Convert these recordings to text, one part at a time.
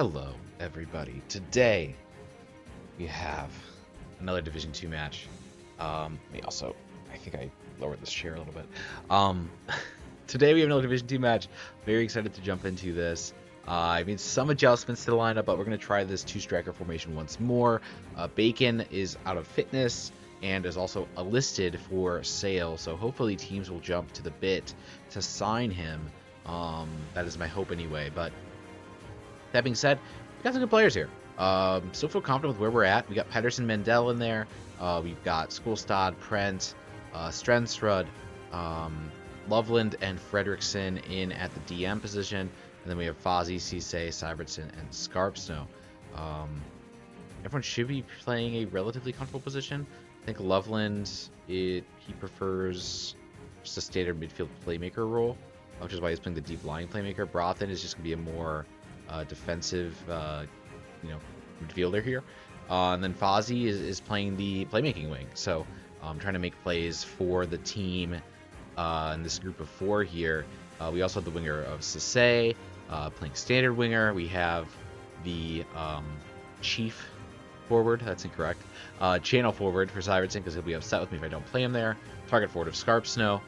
Hello, everybody. Today we have another Division 2 match. I think I lowered this chair a little bit. Um, Today we have another Division 2 match. Very excited to jump into this. I made some adjustments to the lineup, but we're going to try this two-striker formation once more. Bacon is out of fitness and is also listed for sale, so hopefully teams will jump to the bit to sign him. That is my hope anyway, but that being said, we got some good players here. Still feel confident with where we're at. We got Pedersen, Mendel in there. We've got Skolstad, Prent, Strensrud, Loveland, and Fredrickson in at the DM position. And then we have Fozzie, Cisse, Syvertson, and Scarpsnow. Everyone should be playing a relatively comfortable position. I think Loveland, he prefers just a standard midfield playmaker role, which is why he's playing the deep lying playmaker. Brothen is just going to be a more defensive, midfielder here. And then Fozzie is playing the playmaking wing. So trying to make plays for the team in this group of four here. We also have the winger of Cisse playing standard winger. We have the chief forward. That's incorrect. Channel forward for Syvertson because he'll be upset with me if I don't play him there. Target forward of Scarpsnow.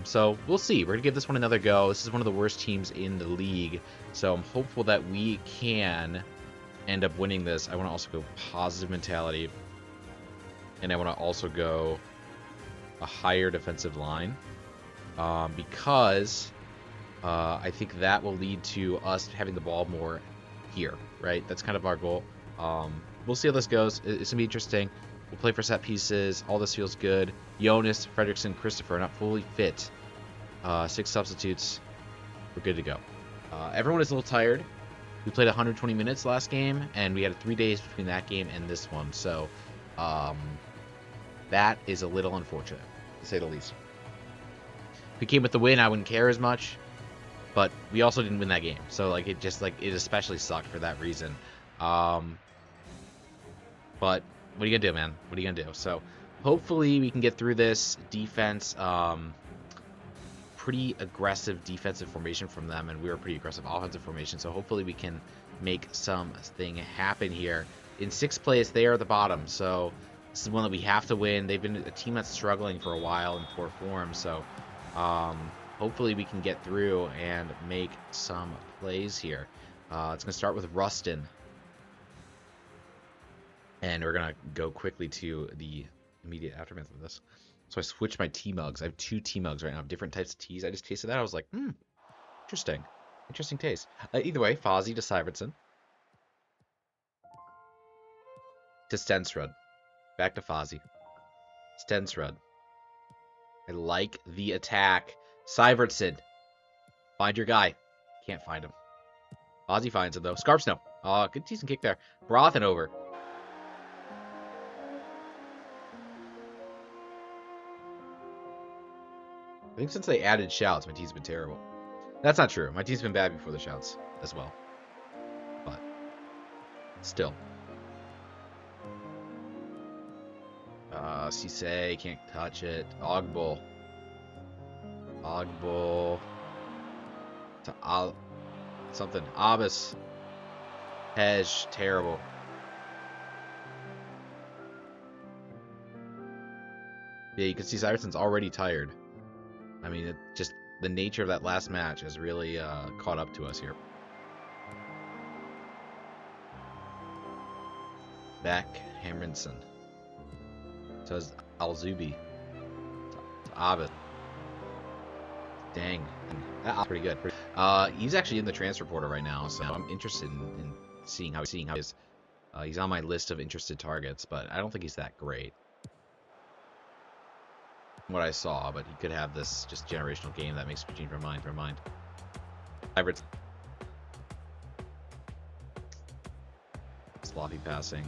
So we'll see. We're going to give this one another go. This is one of the worst teams in the league. So I'm hopeful that we can end up winning this. I want to also go positive mentality. And I want to also go a higher defensive line. Because I think that will lead to us having the ball more here, right? That's kind of our goal. We'll see how this goes. It's going to be interesting. We'll play for set pieces. All this feels good. Jonas, Fredrickson, Christopher not fully fit. 6 substitutes. We're good to go. Everyone is a little tired. We played 120 minutes last game, and we had 3 days between that game and this one. So that is a little unfortunate, to say the least. If we came with the win, I wouldn't care as much. But we also didn't win that game. So it especially sucked for that reason. But what are you gonna do, man? What are you gonna do? So hopefully we can get through this defense. Pretty aggressive defensive formation from them, and we were pretty aggressive offensive formation. So hopefully we can make something happen here. In 6th place, they are at the bottom. So this is one that we have to win. They've been a team that's struggling for a while in poor form. So hopefully we can get through and make some plays here. It's gonna start with Rustin. And we're going to go quickly to the immediate aftermath of this. So I switched my tea mugs. I have 2 tea mugs right now, different types of teas. I just tasted that. I was like, interesting. Interesting taste. Either way, Fozzie to Syvertson. To Stensrud. Back to Fozzie. Stensrud. I like the attack. Syvertson. Find your guy. Can't find him. Fozzie finds him, though. Scarpsnow. Good decent kick there. Brothen over. I think since they added shouts, my team's been terrible. That's not true. My team's been bad before the shouts as well. But still. Cisse can't touch it. Ogbull. To something. Abbas. Hedge. Terrible. Yeah, you can see Syverson's already tired. I mean, just the nature of that last match has really caught up to us here. Back Hamrenson. So is Alzubi. To Abed. Dang. That's pretty good. He's actually in the transfer portal right now, so I'm interested in seeing how he is. He's on my list of interested targets, but I don't think he's that great. What I saw, but he could have this just generational game that makes me change my mind. Hybrids. Sloppy passing.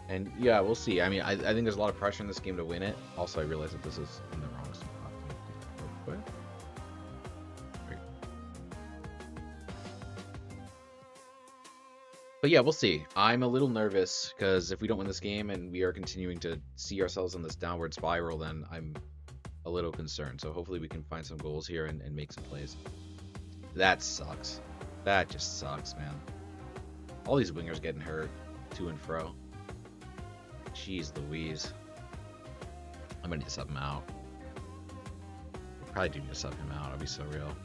And yeah, we'll see. I mean, I think there's a lot of pressure in this game to win it. Also, I realize that this is in the wrong spot. Great. But yeah, we'll see. I'm a little nervous because if we don't win this game and we are continuing to see ourselves on this downward spiral, then I'm a little concerned. So hopefully we can find some goals here and make some plays. That sucks. That just sucks, man. All these wingers getting hurt to and fro. Jeez Louise. I might need to sub him out. Probably do need to sub him out. I'll be so real.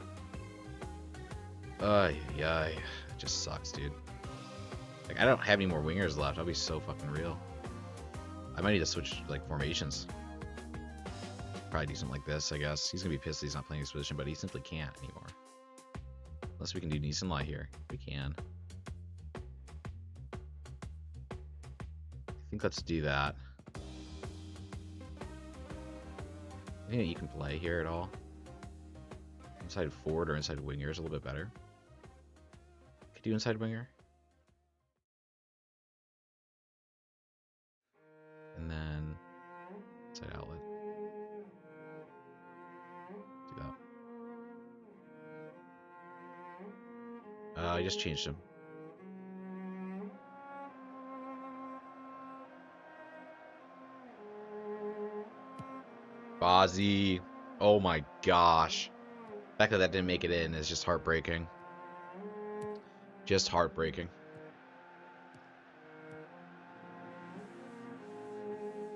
It just sucks, dude. Like, I don't have any more wingers left. I'll be so fucking real. I might need to switch, like, formations. Probably do something like this, I guess. He's gonna be pissed that he's not playing this position, but he simply can't anymore. Unless we can do Nielsen here. We can. I think let's do that. I think you can play here at all. Inside forward or inside winger is a little bit better. Could do inside winger. And then inside outlet. Do that. I just changed him. Bozzy. Oh my gosh. The fact that that didn't make it in is just heartbreaking. Just heartbreaking.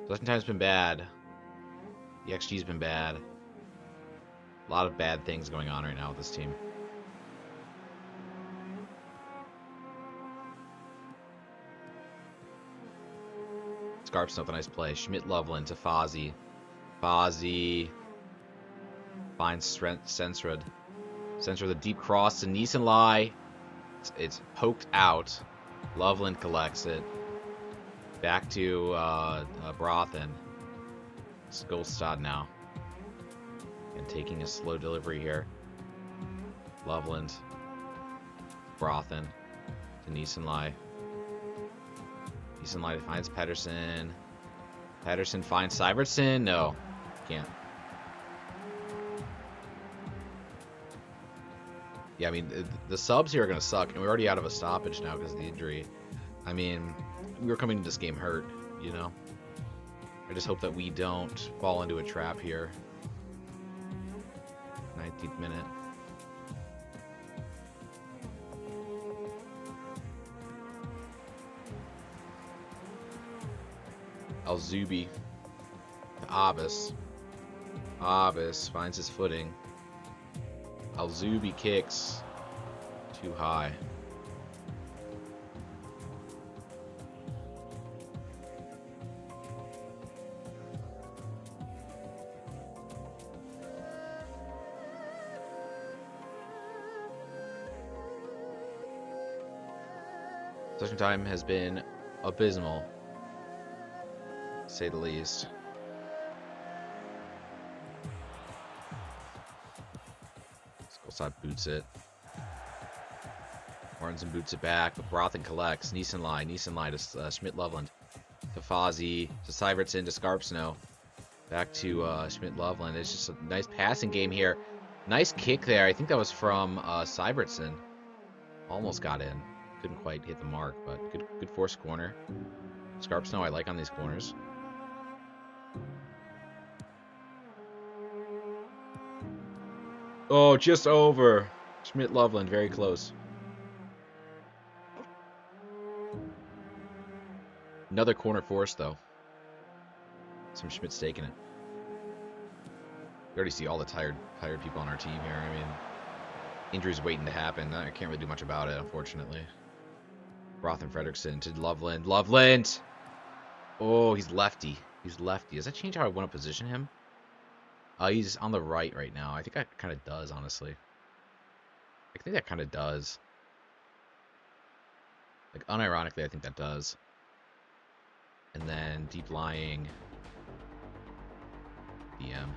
Selection time's been bad. The XG's been bad. A lot of bad things going on right now with this team. Scarp's not a nice play. Schmidt Loveland to Fozzie. Fozzie finds Sensrud. Sensrud the deep cross to Nielsen. It's poked out. Loveland collects it. Back to Brothen. Skolstad now. And taking a slow delivery here. Loveland. Brothen to Nielsen. Nielsen finds Pedersen. Pedersen finds Syvertson. No, can't. Yeah, I mean, the subs here are going to suck, and we're already out of a stoppage now because of the injury. I mean, we were coming into this game hurt, you know? I just hope that we don't fall into a trap here. 19th minute. Alzubi to Abbas. Abbas finds his footing. Alzubi kicks too high. Session time has been abysmal, to say the least. Skolstad boots it. Martinson boots it back, but Brothen collects. Nielsen to Schmidt Loveland. To Fozzie, to Syvertson, to Scarpsnow. Back to Schmidt Loveland. It's just a nice passing game here. Nice kick there. I think that was from Syvertson. Almost got in. Couldn't quite hit the mark, but good force corner. Scarpsnow I like on these corners. Oh, just over. Schmidt Loveland, very close. Another corner force, though. Some Schmidt's taking it. We already see all the tired people on our team here. I mean, injuries waiting to happen. I can't really do much about it, unfortunately. Brothen Fredrickson to Loveland. Loveland! Oh, he's lefty. He's lefty. Does that change how I want to position him? He's on the right now. I think that kind of does, honestly. I think that kind of does. Like, unironically, I think that does. And then deep lying DM.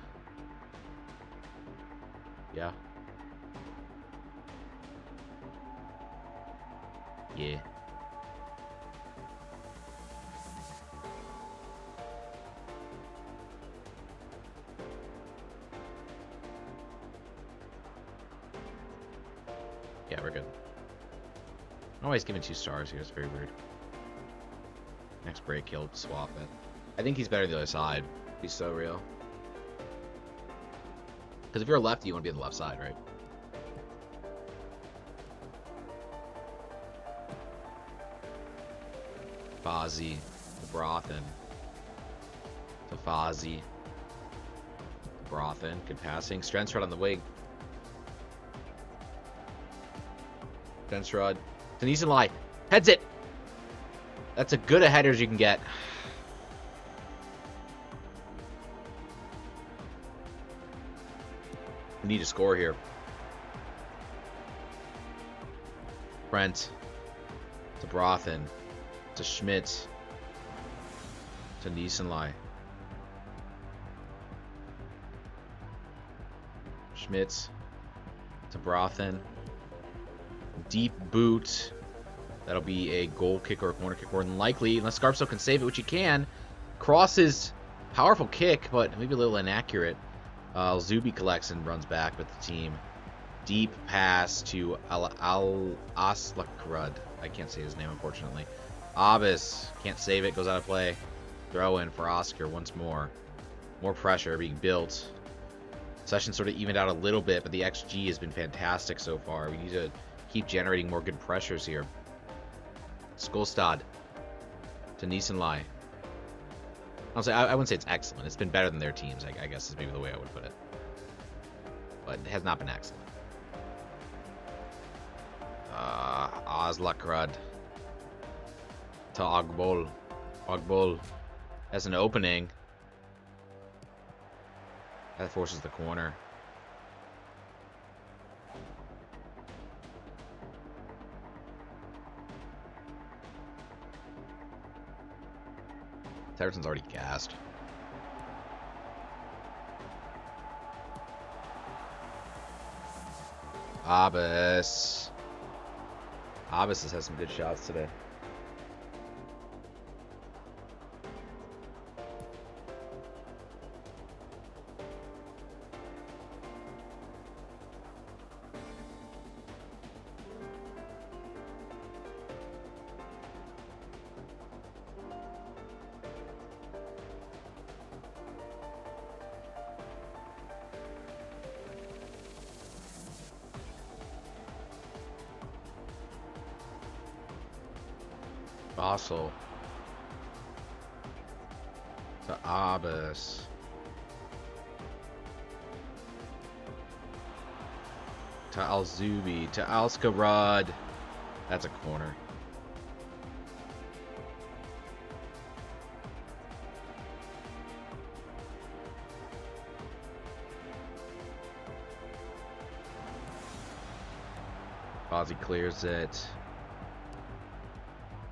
Yeah. Yeah. Yeah, we're good. Oh, he's giving 2 stars here. It's very weird. Next break, he'll swap it. I think he's better the other side. He's so real. Because if you're a lefty, you want to be on the left side, right? Fozzie. Brothen. To Fozzie. Brothen. Good passing. Strength on the wing. Strength Denise and Lai. Heads it! That's as good a header as you can get. We need to score here. Brent. To Brothen. To Schmidt. To Niesenlai. Schmidt. To Brothen. Deep boot. That'll be a goal kick or a corner kick, more than likely, unless Scarpso can save it, which he can. Crosses, powerful kick, but maybe a little inaccurate. Zubi collects and runs back with the team. Deep pass to Aslakrud. I can't say his name, unfortunately. Abbas can't save it, goes out of play. Throw in for Oscar once more. More pressure being built. Session sort of evened out a little bit, but the XG has been fantastic so far. We need to keep generating more good pressures here. Skolstad to Niesenlai. Honestly, I wouldn't say it's excellent. It's been better than their teams, I guess is maybe the way I would put it. But it has not been excellent. Aslakrud to Ogbol. Ogbol has an opening. That forces the corner. Tyverson's already gassed. Abbas. Abbas has had some good shots today. Fossil to Abbas to Alzubi to Alskarad. That's a corner. Fozzie clears it.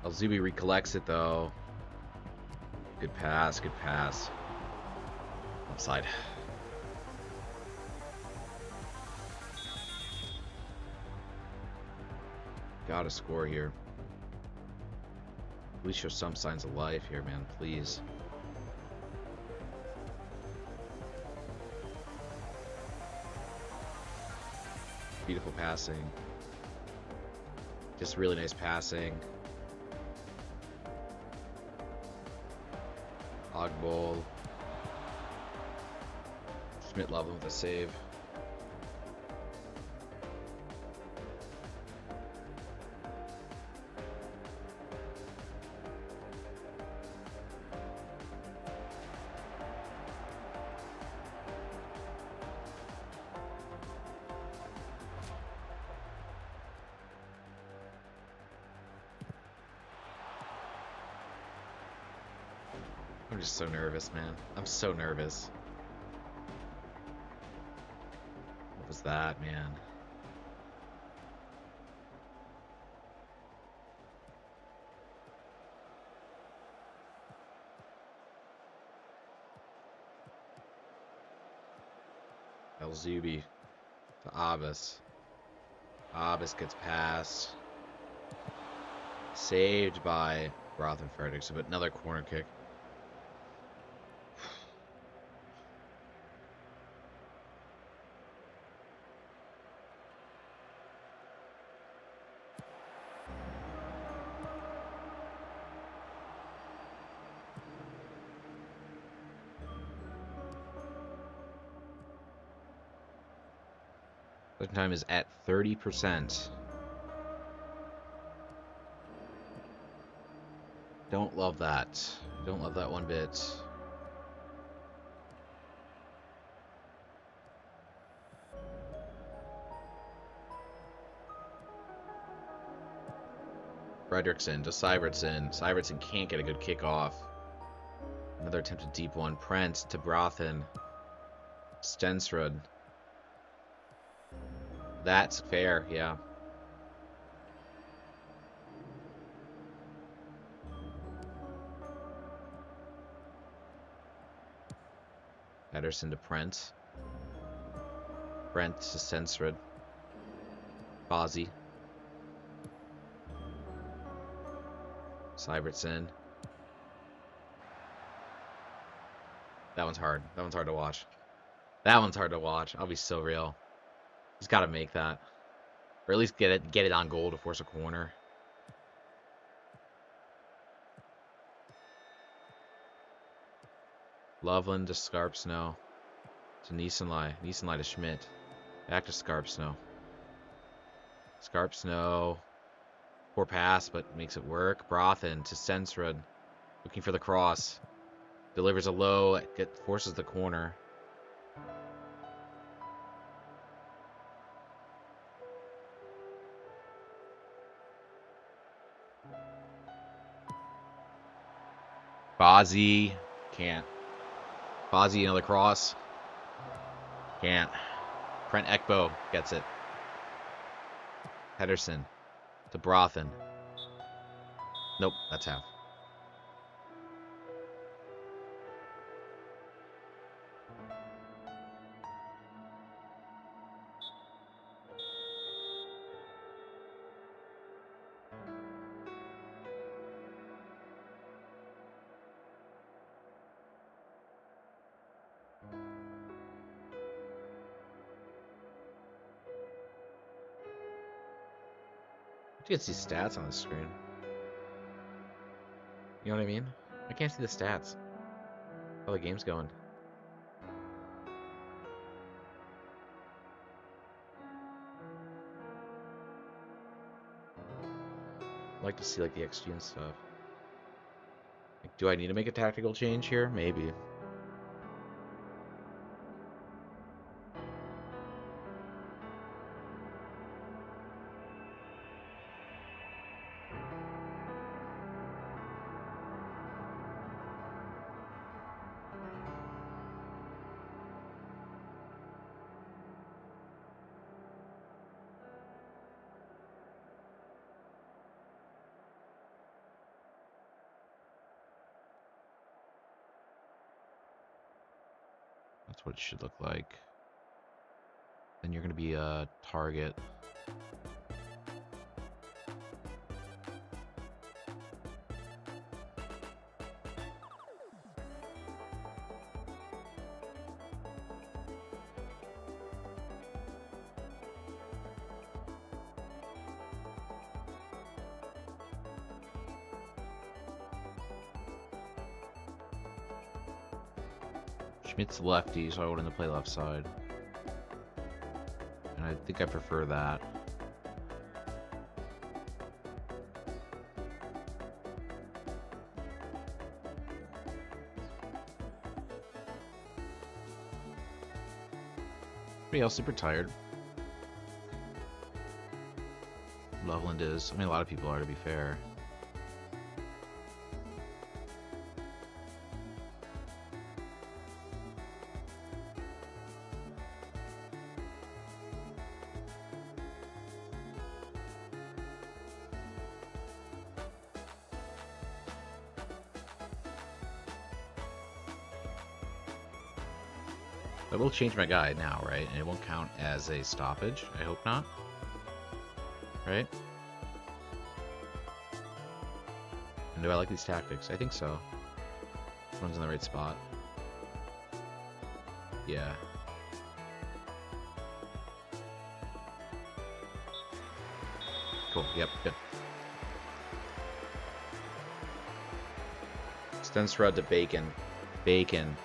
Alzubi recollects it though. Good pass, good pass. Offside. Gotta score here. At least show some signs of life here, man, please. Beautiful passing. Just really nice passing. Ogbol. Schmidt level with a save. I'm just so nervous, man. I'm so nervous. What was that, man? Alzubi to Abbas. Abbas gets past. Saved by Rothenfrederick, but another corner kick. Reaction time is at 30%. Don't love that. Don't love that one bit. Fredrickson to Syvertson. Syvertson can't get a good kick off. Another attempted deep one. Prent to Brothen. Stensrud. That's fair, yeah. Ederson to Prent. Prent to Stensrud. Fozzie. Syvertson. That one's hard. That one's hard to watch. That one's hard to watch. I'll be so real. He's got to make that, or at least get it on goal to force a corner. Loveland to Scarpsnow. To Niesenlai. Niesenlai to Schmidt. Back to Scarpsnow. Scarpsnow. Poor pass, but makes it work. Brothen to Stensrud. Looking for the cross. Delivers a low. Forces the corner. Fozzie. Can't. Fozzie, another cross. Can't. Trent Ekbo gets it. Pedersen to Brothen. Nope, that's half. You can see stats on the screen. You know what I mean? I can't see the stats. How the game's going. I like to see like the XG and stuff. Like, do I need to make a tactical change here? Maybe. That's what it should look like. Then you're going to be a target. Schmidt's lefty, so I wouldn't play left side. And I think I prefer that. Everybody else super tired. Loveland is. I mean, a lot of people are, to be fair. I will change my guide now, right? And it won't count as a stoppage. I hope not. Right? And do I like these tactics? I think so. This one's in the right spot. Yeah. Cool. Yep. Good. Stensrud to Bacon. Bacon.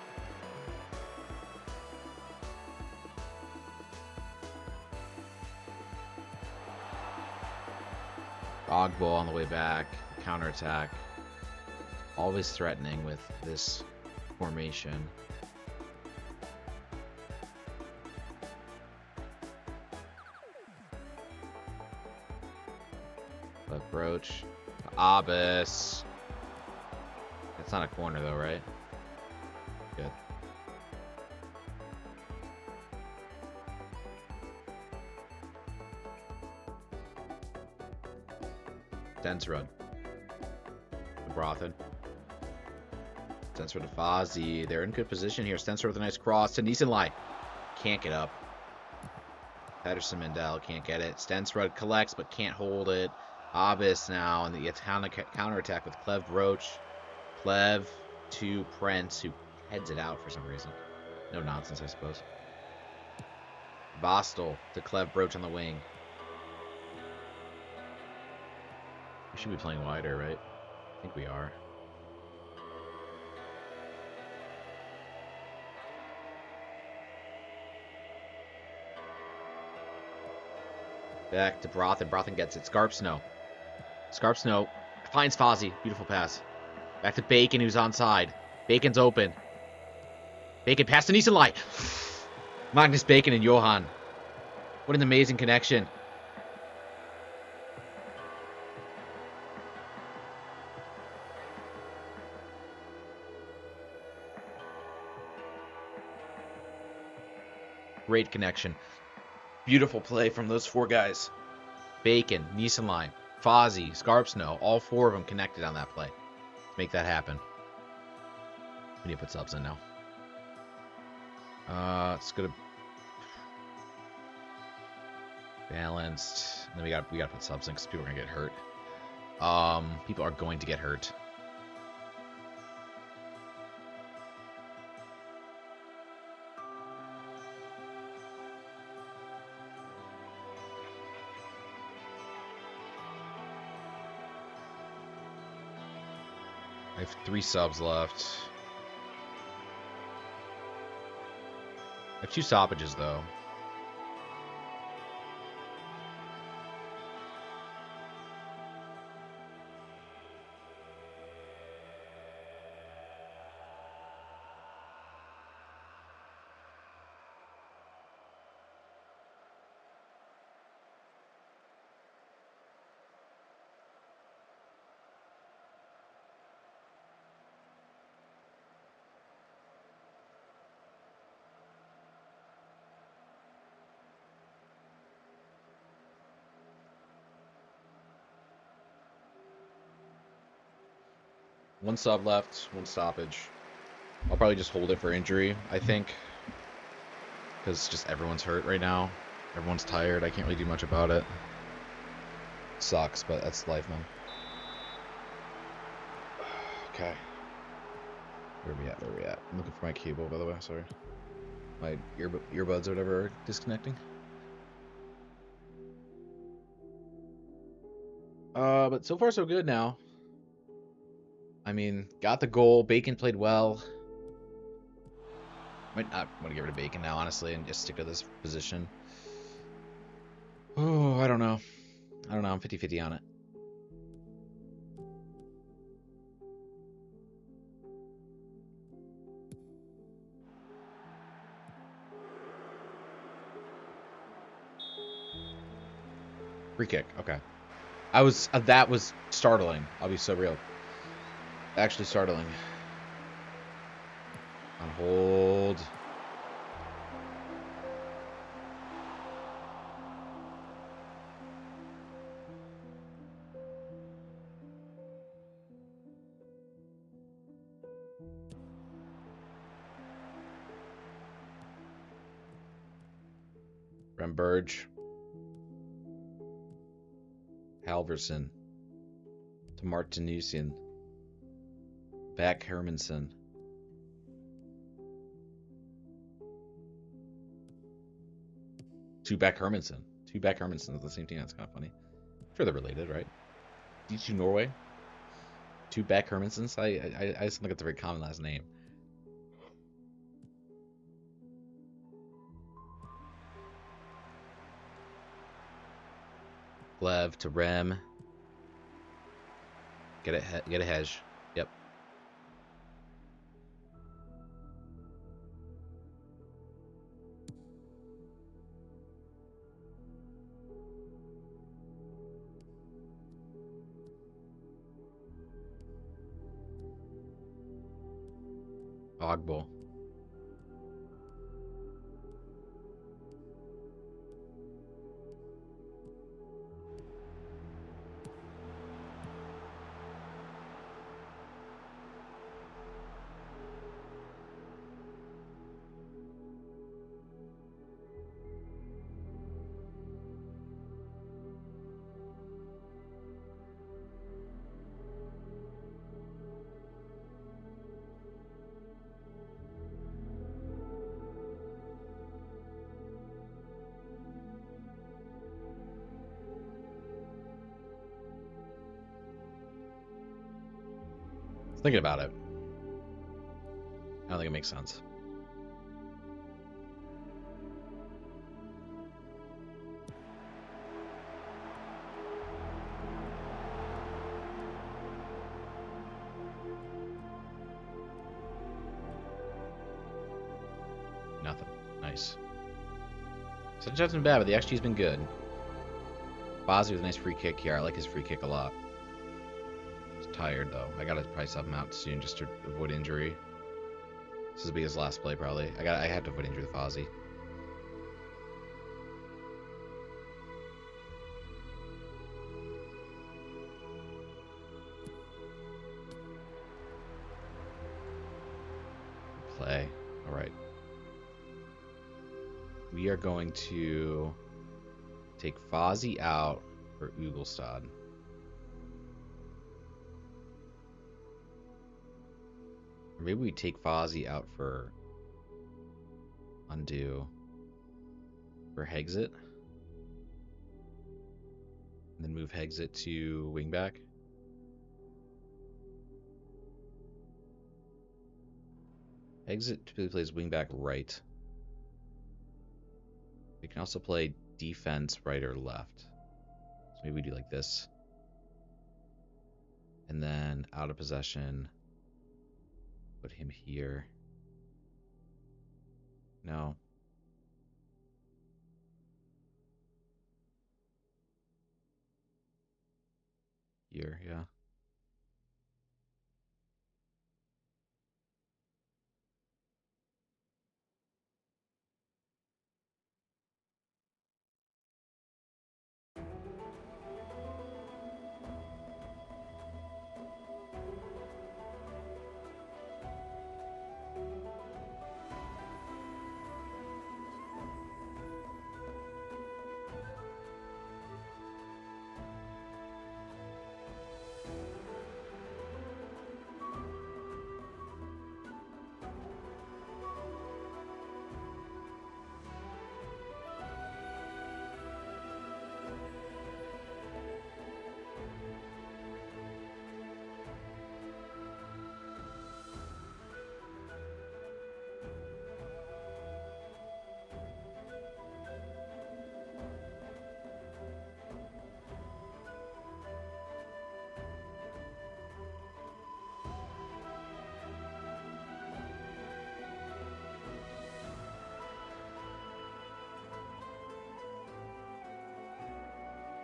ball on the way back. Counterattack. Always threatening with this formation. But Broach. Abyss. It's not a corner though, right? Good. Densrud. The Brothen. Stensrud to Fozzie. They're in good position here. Stensrud with a nice cross to Nisenlai. Can't get up. Pedersen Mendel can't get it. Stensrud collects but can't hold it. Abyss now and the counterattack with Clev Roach. Clev to Prince, who heads it out for some reason. No nonsense, I suppose. Vostel to Clev Broach on the wing. We should be playing wider, right? I think we are. Back to Brothen. Brothen gets it. Scarpsnow. Scarpsnow finds Fozzie. Beautiful pass. Back to Bacon, who's onside. Bacon's open. Bacon pass to Nisenlai. Magnus Bacon and Johan. What an amazing connection. Great connection. Beautiful play from those four guys. Bacon, Nisenlai, Fozzie, Scarpsnow, all four of them connected on that play to make that happen. We need to put subs in now. It's gonna balanced. And then we gotta put subs in because people are gonna get hurt. People are going to get hurt. I have 3 subs left. I have 2 stoppages, though. One sub left, 1 stoppage. I'll probably just hold it for injury, I think. Because just everyone's hurt right now. Everyone's tired. I can't really do much about it. Sucks, but that's life, man. Okay. Where are we at? Where are we at? I'm looking for my cable, by the way. Sorry. My earbuds or whatever are disconnecting. But so far so good now. I mean, got the goal. Bacon played well. Might not want to get rid of Bacon now, honestly, and just stick to this position. Oh, I don't know. I'm 50-50 on it. Free kick. Okay. That was startling. I'll be so real. Actually startling. On hold. Remberge. Halverson. To Martinusian. Back Hermanson. Two Back Hermanson at the same team. That's kind of funny. I'm sure they're related, right? D2 Norway. Two Back Hermansons. I just think it's a very common last name. Glev to Rem. Get a hedge. Yep. Ogbo. Thinking about it. I don't think it makes sense. Nothing. Nice. So the been bad, but the XG's been good. Bozzy with a nice free kick here. I like his free kick a lot. He's tired though. I gotta probably sub him out soon just to avoid injury. This will be his last play probably. I had to avoid injury with Fozzy. Play. Alright. We are going to take Fozzy out for Ugelstad. Or maybe we take Fozzy out for Undo. For Hexit. And then move Hexit to wingback. Hexit typically plays wingback right. We can also play defense right or left. So maybe we do like this. And then out of possession, put him here. No. Here, yeah.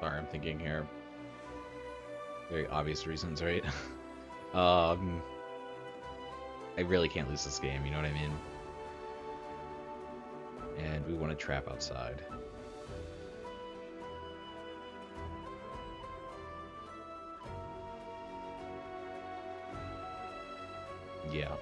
Sorry, I'm thinking here. Very obvious reasons, right? I really can't lose this game, you know what I mean? And we want to trap outside. Yeah.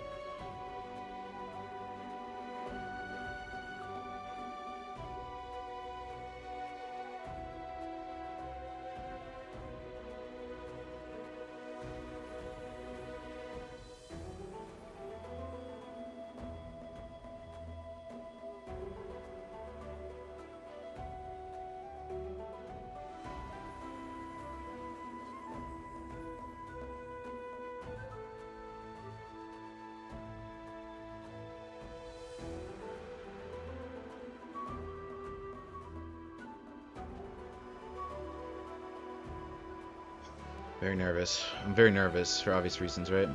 Very nervous. I'm very nervous for obvious reasons, right?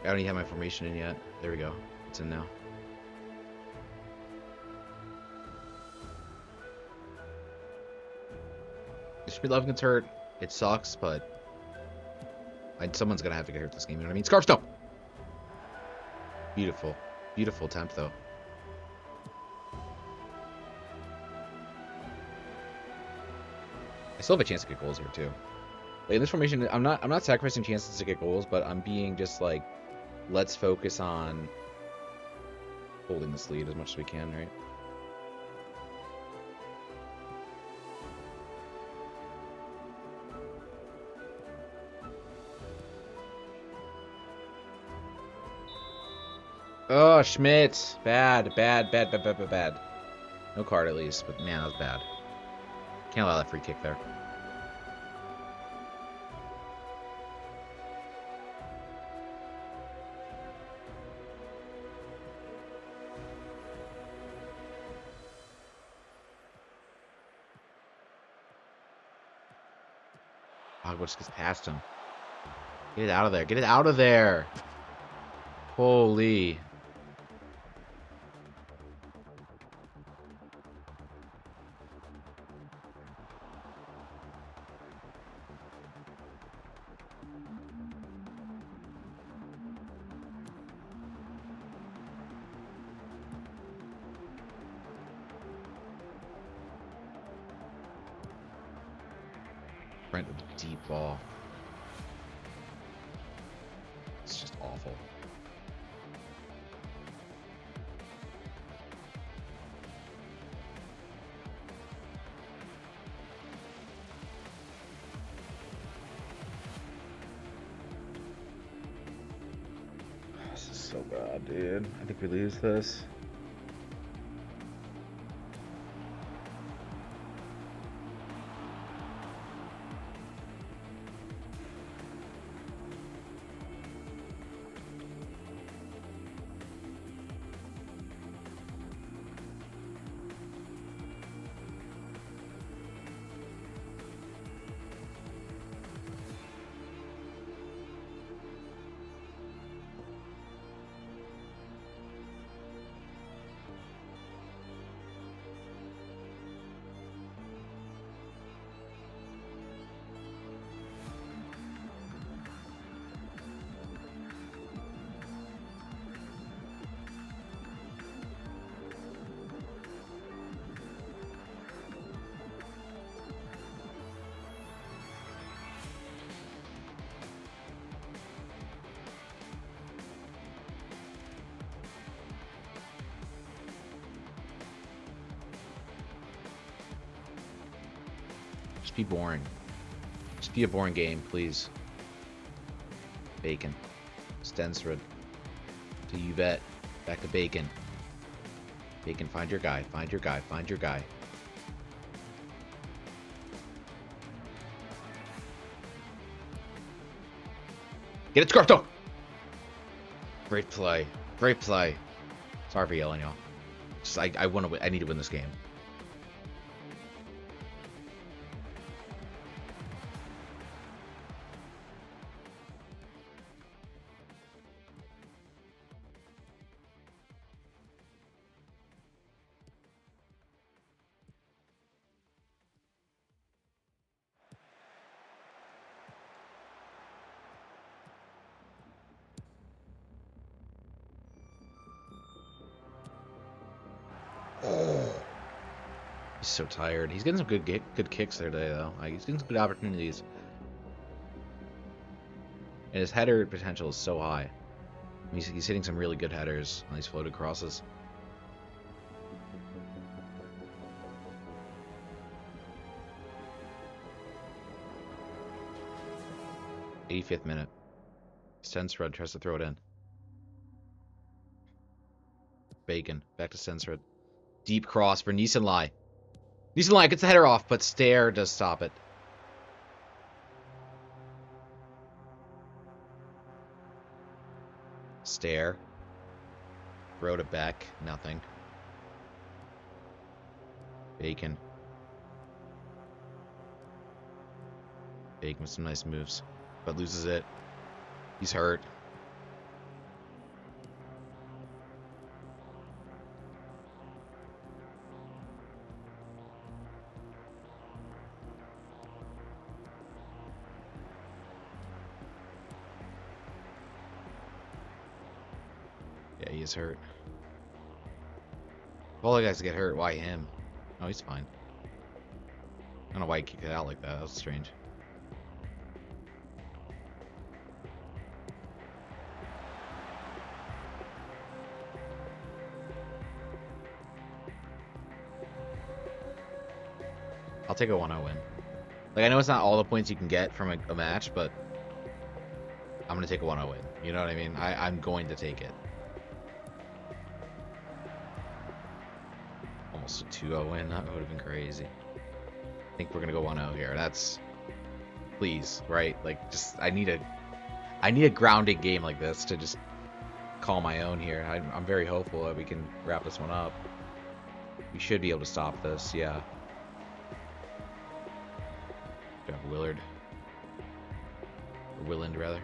I don't even have my formation in yet. There we go. It's in now. Speed 11 gets hurt. It sucks, but someone's gonna have to get hurt this game. You know what I mean? Scarf Stone! Beautiful. Beautiful attempt, though. I still have a chance to get goals here, too. Like, in this formation, I'm not sacrificing chances to get goals, but I'm being just like, let's focus on holding this lead as much as we can, right? Oh, Schmidt. Bad. No card, at least, but man, that was bad. Can't allow that free kick there. Pogba just gets past him. Get it out of there. Get it out of there. Holy. Brent with a deep ball. It's just awful. This is so bad, dude. I think we lose this. Just be boring. Just be a boring game, please. Bacon. Stensrud. To Yvette. Back to Bacon. Bacon, find your guy. Find your guy. Find your guy. Get it, Scarfto! Great play. Great play. Sorry for yelling, y'all. Just I need to win this game. He's so tired. He's getting some good kicks there today, though. Like, he's getting some good opportunities. And his header potential is so high. He's hitting some really good headers on these floated crosses. '85th minute. Stensrud tries to throw it in. Bacon. Back to Stensrud. Deep cross for Niesenlai. Niesenlai gets the header off, but Stair does stop it. Stair. Throw to Beck. Nothing. Bacon. Bacon with some nice moves, but loses it. He's hurt. Yeah, he is hurt. If all the guys get hurt, why him? Oh, he's fine. I don't know why he kicked it out like that. That was strange. I'll take a 1-0 win. Like, I know it's not all the points you can get from a match, but I'm going to take a 1-0 win. You know what I mean? I'm going to take it. Almost a 2-0 win. That would have been crazy. I think we're going to go 1-0 here. That's... Please, right? Like, just... I need a grounding game like this to just call my own here. I'm very hopeful that we can wrap this one up. We should be able to stop this, yeah. We have Willard. Or Willand, rather.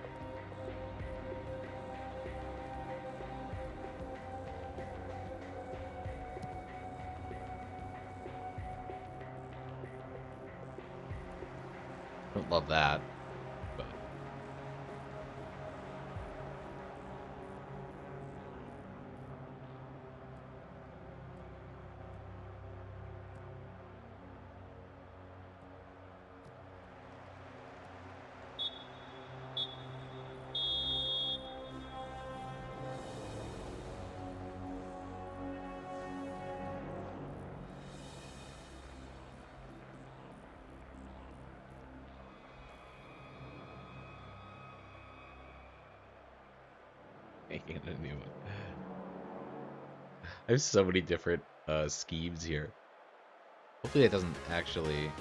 Don't love that, but... Making a new one. I have so many different schemes here. Hopefully it doesn't actually...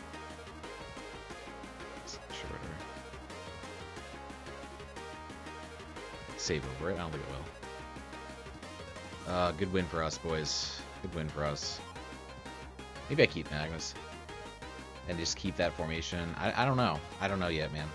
Shorter. Save over it. I don't think it will. Good win for us, boys. Good win for us. Maybe I keep Magnus. And just keep that formation. I don't know. I don't know yet, man.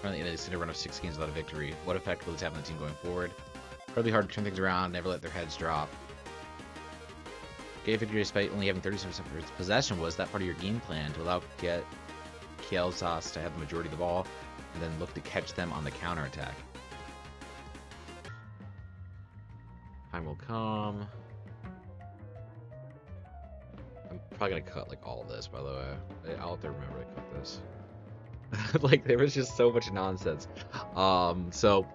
Currently, it's going to run of 6 games without a victory. What effect will this have on the team going forward? Probably hard to turn things around, never let their heads drop. Get a victory despite only having 37% of its possession. Was that part of your game plan to allow Kielzas to have the majority of the ball and then look to catch them on the counterattack? Time will come. I'm probably going to cut like all of this, by the way. I'll have to remember to cut this. Like, there was just so much nonsense. So,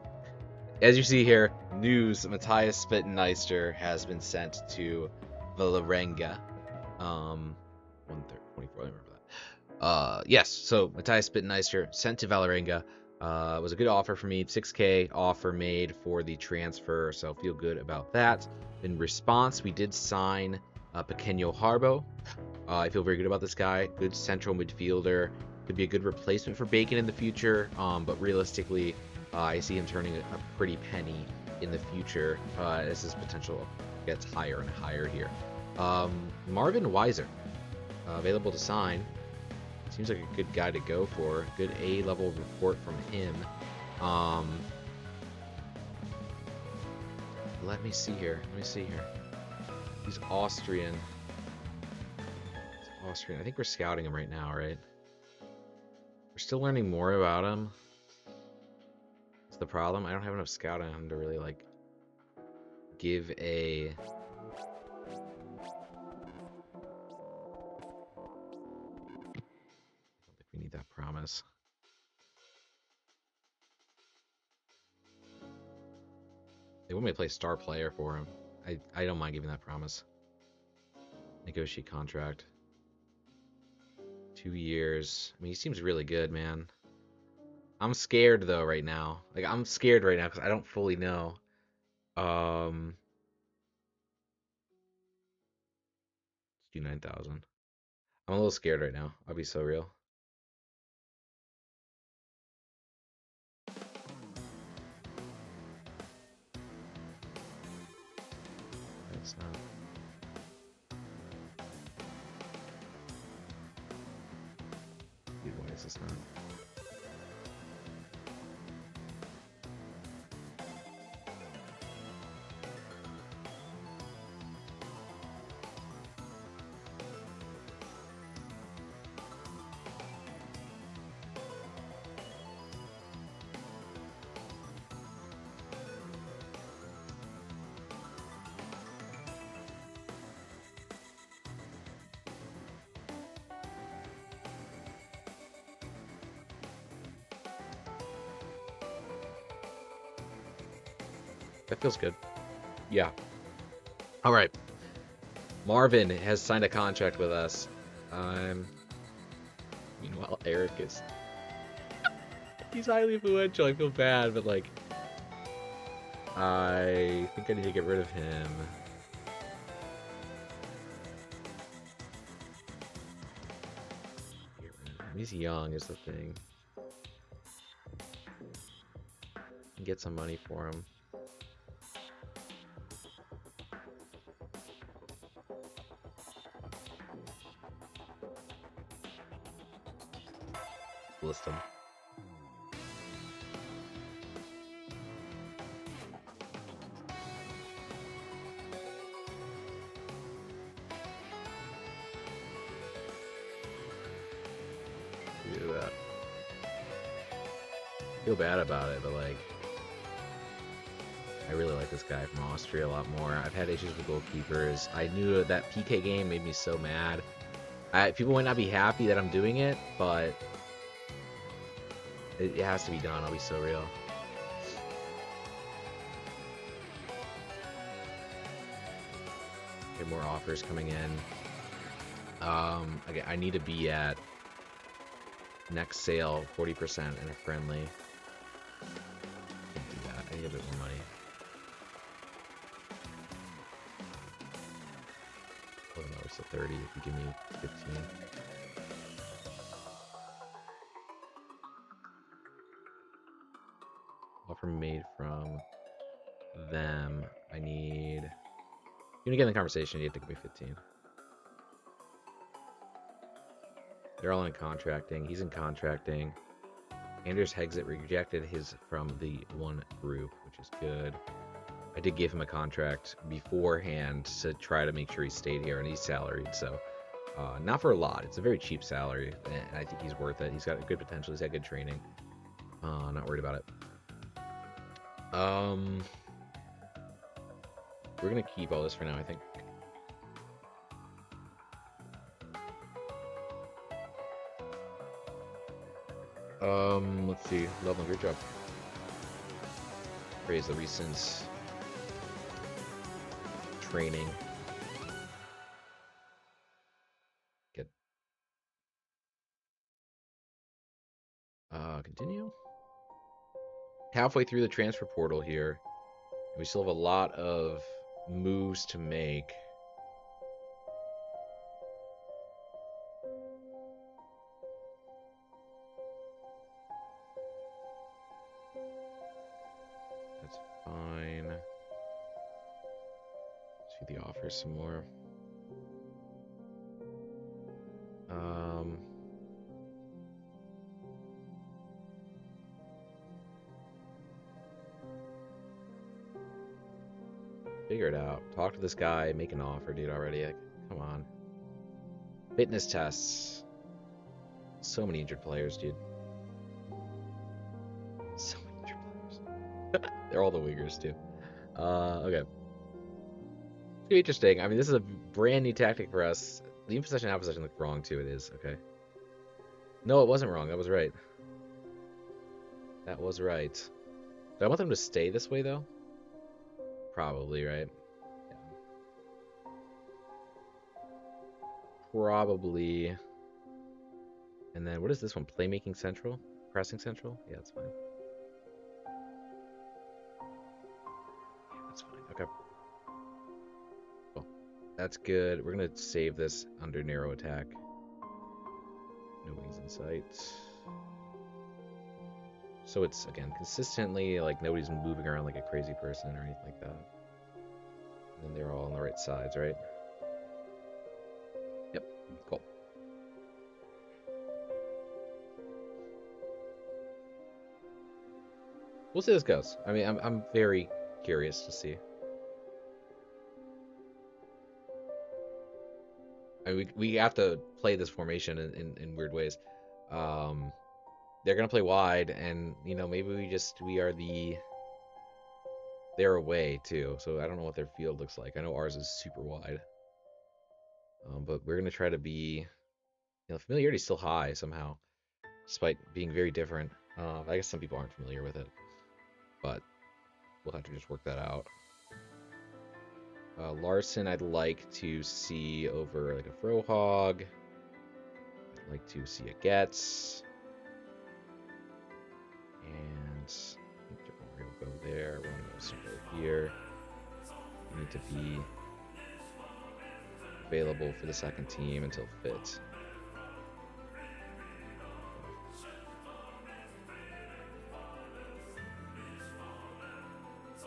as you see here, news, Matthias Spittenmeister has been sent to Vålerenga. 124, I remember that. Yes, so Matthias Spittenmeister sent to Vålerenga. It was a good offer for me, 6K offer made for the transfer, so feel good about that. In response, we did sign Pequeño Harbo. I feel very good about this guy. Good central midfielder. Could be a good replacement for Bacon in the future, but realistically, I see him turning a pretty penny in the future as his potential gets higher and higher here. Marvin Weiser, available to sign. Seems like a good guy to go for. Good A-level report from him. Let me see here. He's Austrian. I think we're scouting him right now, right? We're still learning more about him. That's the problem. I don't have enough scouting on him to really, like, give a... I don't think we need that promise. They want me to play star player for him. I don't mind giving that promise. Negotiate contract. 2 years. I mean, he seems really good, man. I'm scared, though, right now. Like, I'm scared right now because I don't fully know. 59,000. I'm a little scared right now. I'll be so real. It's not. Dude, why is this not? That feels good. Yeah. All right. Marvin has signed a contract with us. Meanwhile, Eric is... He's highly influential. I feel bad, but like... I think I need to get rid of him. Get rid of him. He's young is the thing. Get some money for him. List him. Do that. Feel bad about it, but like, I really like this guy from Austria a lot more. I've had issues with goalkeepers. I knew that PK game made me so mad. People might not be happy that I'm doing it, but it has to be done. I'll be so real. Get more offers coming in. Again, I need to be at next sale 40% and a friendly. Can't do that. I need a bit more money. Oh no, it's a 30 if you give me 15. Offer made from them. I need... You're gonna get in the conversation, you have to give me 15. They're all in contracting. He's in contracting. Anders Hexit rejected his from the one group, which is good. I did give him a contract beforehand to try to make sure he stayed here, and he's salaried, so not for a lot. It's a very cheap salary, and I think he's worth it. He's got good potential. He's got good training. Not worried about it. We're gonna keep all this for now, I think. Let's see. Loveland, great job. Praise the recent training. Get continue. Halfway through the transfer portal here. We still have a lot of moves to make. That's fine. See the offer some more. Figure it out. Talk to this guy. Make an offer, dude, already. Like, come on. Fitness tests. So many injured players, dude. So many injured players. They're all the wingers, too. Okay. It's gonna be interesting. I mean, this is a brand new tactic for us. The in-possession, out-possession looked wrong, too. It is. Okay. No, it wasn't wrong. That was right. That was right. Do I want them to stay this way, though? Probably, right? Yeah. Probably. And then, what is this one? Playmaking Central? Pressing Central? Yeah, that's fine. Yeah, that's fine. Okay. Cool. That's good. We're gonna save this under narrow attack. Nobody's in sight. So it's, again, consistently, like, nobody's moving around like a crazy person or anything like that. And then they're all on the right sides, right? Yep, cool. We'll see how this goes. I mean, I'm very curious to see. I mean, we have to play this formation in weird ways. They're gonna play wide, and maybe we are they're away too. So I don't know what their field looks like. I know ours is super wide, but we're gonna try to be, familiarity is still high somehow, despite being very different. I guess some people aren't familiar with it, but we'll have to just work that out. Larson, I'd like to see over like a Frohog. I'd like to see a Getz. And I think Jabari will go there. We're going to go here. We need to be available for the second team until fit.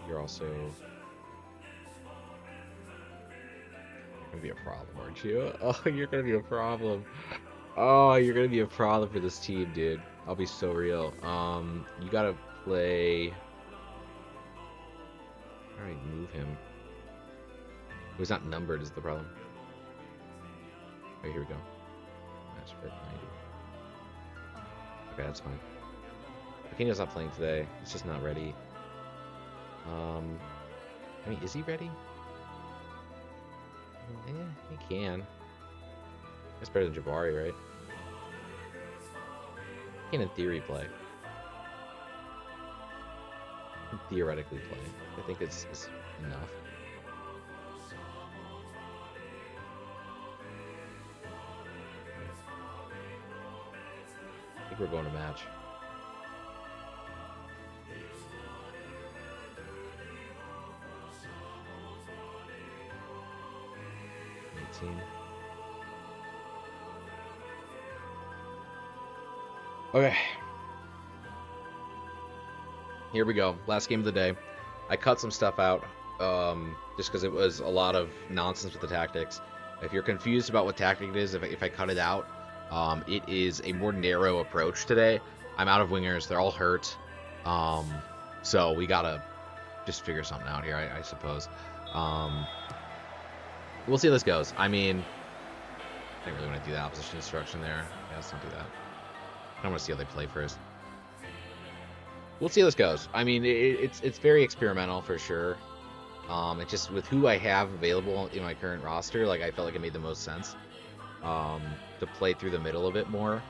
You're also... You're going to be a problem, aren't you? Oh, you're going to be a problem. Oh, you're going to be a problem for this team, dude. I'll be so real. You got to play... Alright, move him. He's not numbered is the problem. Okay, here we go. Match fit 90. Okay, that's fine. Aquino's not playing today. He's just not ready. I mean, is he ready? He can. That's better than Jabari, right? He can, in theory, play. He can theoretically play. I think it's enough. I think we're going to match. Okay. Here we go. Last game of the day. I cut some stuff out just because it was a lot of nonsense with the tactics. If you're confused about what tactic it is, if I cut it out, it is a more narrow approach today. I'm out of wingers. They're all hurt. So we got to just figure something out here, I suppose. We'll see how this goes. I mean, I didn't really want to do the opposition instruction there. Yeah, let's not do that. I want to see how they play first. We'll see how this goes. I mean, it's very experimental for sure. It just, with who I have available in my current roster, like, I felt like it made the most sense to play through the middle a bit more.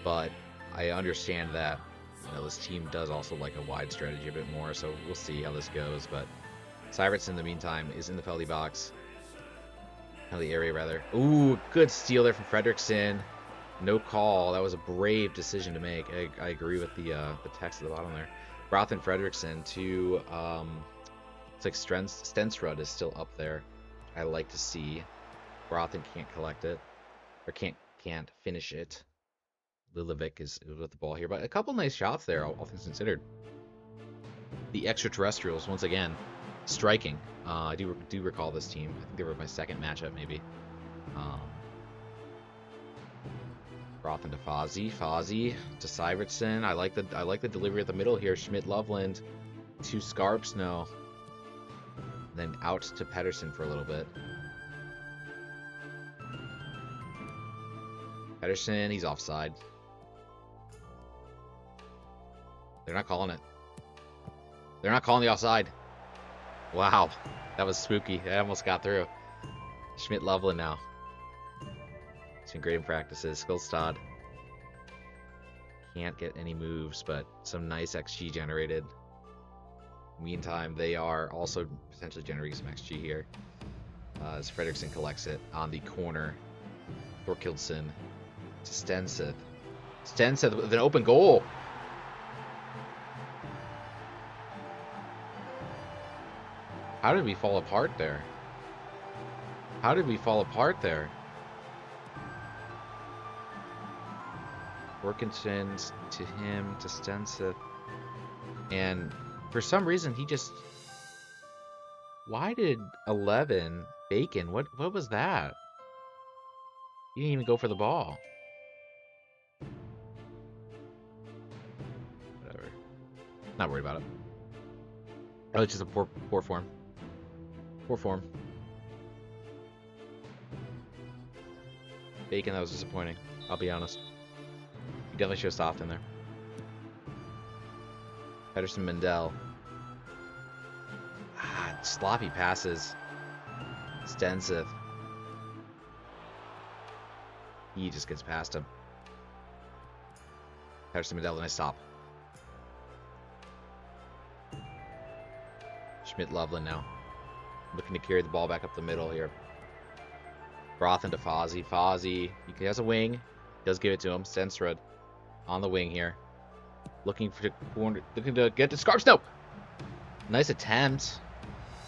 But I understand that this team does also like a wide strategy a bit more, so we'll see how this goes. But Syvertson, in the meantime, is in the penalty box. Penalty area, rather. Ooh, good steal there from Fredrickson. No call. That was a brave decision to make. I agree with the text at the bottom there. Roth and Fredrickson to it's like Stenstrud is still up there. I like to see. Brothen can't collect it, or can't finish it. Lilovic is with the ball here, but a couple nice shots there, all things considered. The extraterrestrials once again striking. I do recall this team. I think they were my second matchup maybe. Brothen to Fozzie to Syvertson. I like the delivery at the middle here. Schmidt Loveland to Scarps, no. Then out to Pedersen for a little bit. Pedersen, he's offside. They're not calling it. They're not calling the offside. Wow, that was spooky. I almost got through. Schmidt Loveland now. He's been great in practices. Skillstad can't get any moves, but some nice XG generated. Meantime, they are also potentially generating some XG here. As Fredrickson collects it on the corner. Thorkildson to Stenseth. Stenseth with an open goal. How did we fall apart there? How did we fall apart there? Workinson's to him, to Stenseth. And for some reason, he just... Why did 11 Bacon? What was that? He didn't even go for the ball. Whatever. Not worried about it. Oh, it's just a poor form. Poor form. Bacon, that was disappointing. I'll be honest. You definitely should have stopped in there. Pedersen, Mendel. Sloppy passes. Stenseth. He just gets past him. Pedersen, Mendel, nice stop. Schmidt-Loveland now. Looking to carry the ball back up the middle here. Brothen to Fozzie. Fozzie, he has a wing. Does give it to him. Stensrud on the wing here. Looking to get to Scarps. No! Nice attempt.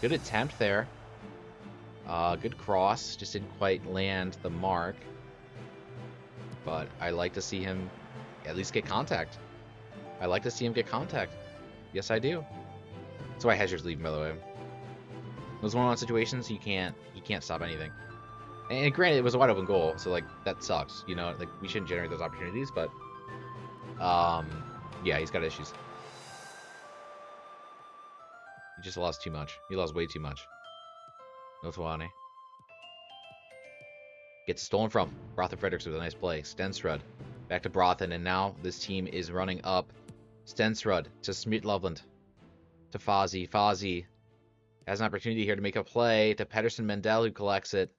Good attempt there. Good cross. Just didn't quite land the mark. But I like to see him at least get contact. I like to see him get contact. Yes, I do. That's why Hedger's leaving, by the way. Those one-on-one situations, you can't stop anything. And granted, it was a wide open goal, so like that sucks. You know, like we shouldn't generate those opportunities, but yeah, he's got issues. He just lost too much. He lost way too much. Notuane. Gets stolen from. Brothen Fredericks with a nice play. Stensrud. Back to Brothen, and now this team is running up. Stensrud to Schmidt-Loveland. To Fozzie. Fozzie has an opportunity here to make a play to Pedersen Mendel, who collects it.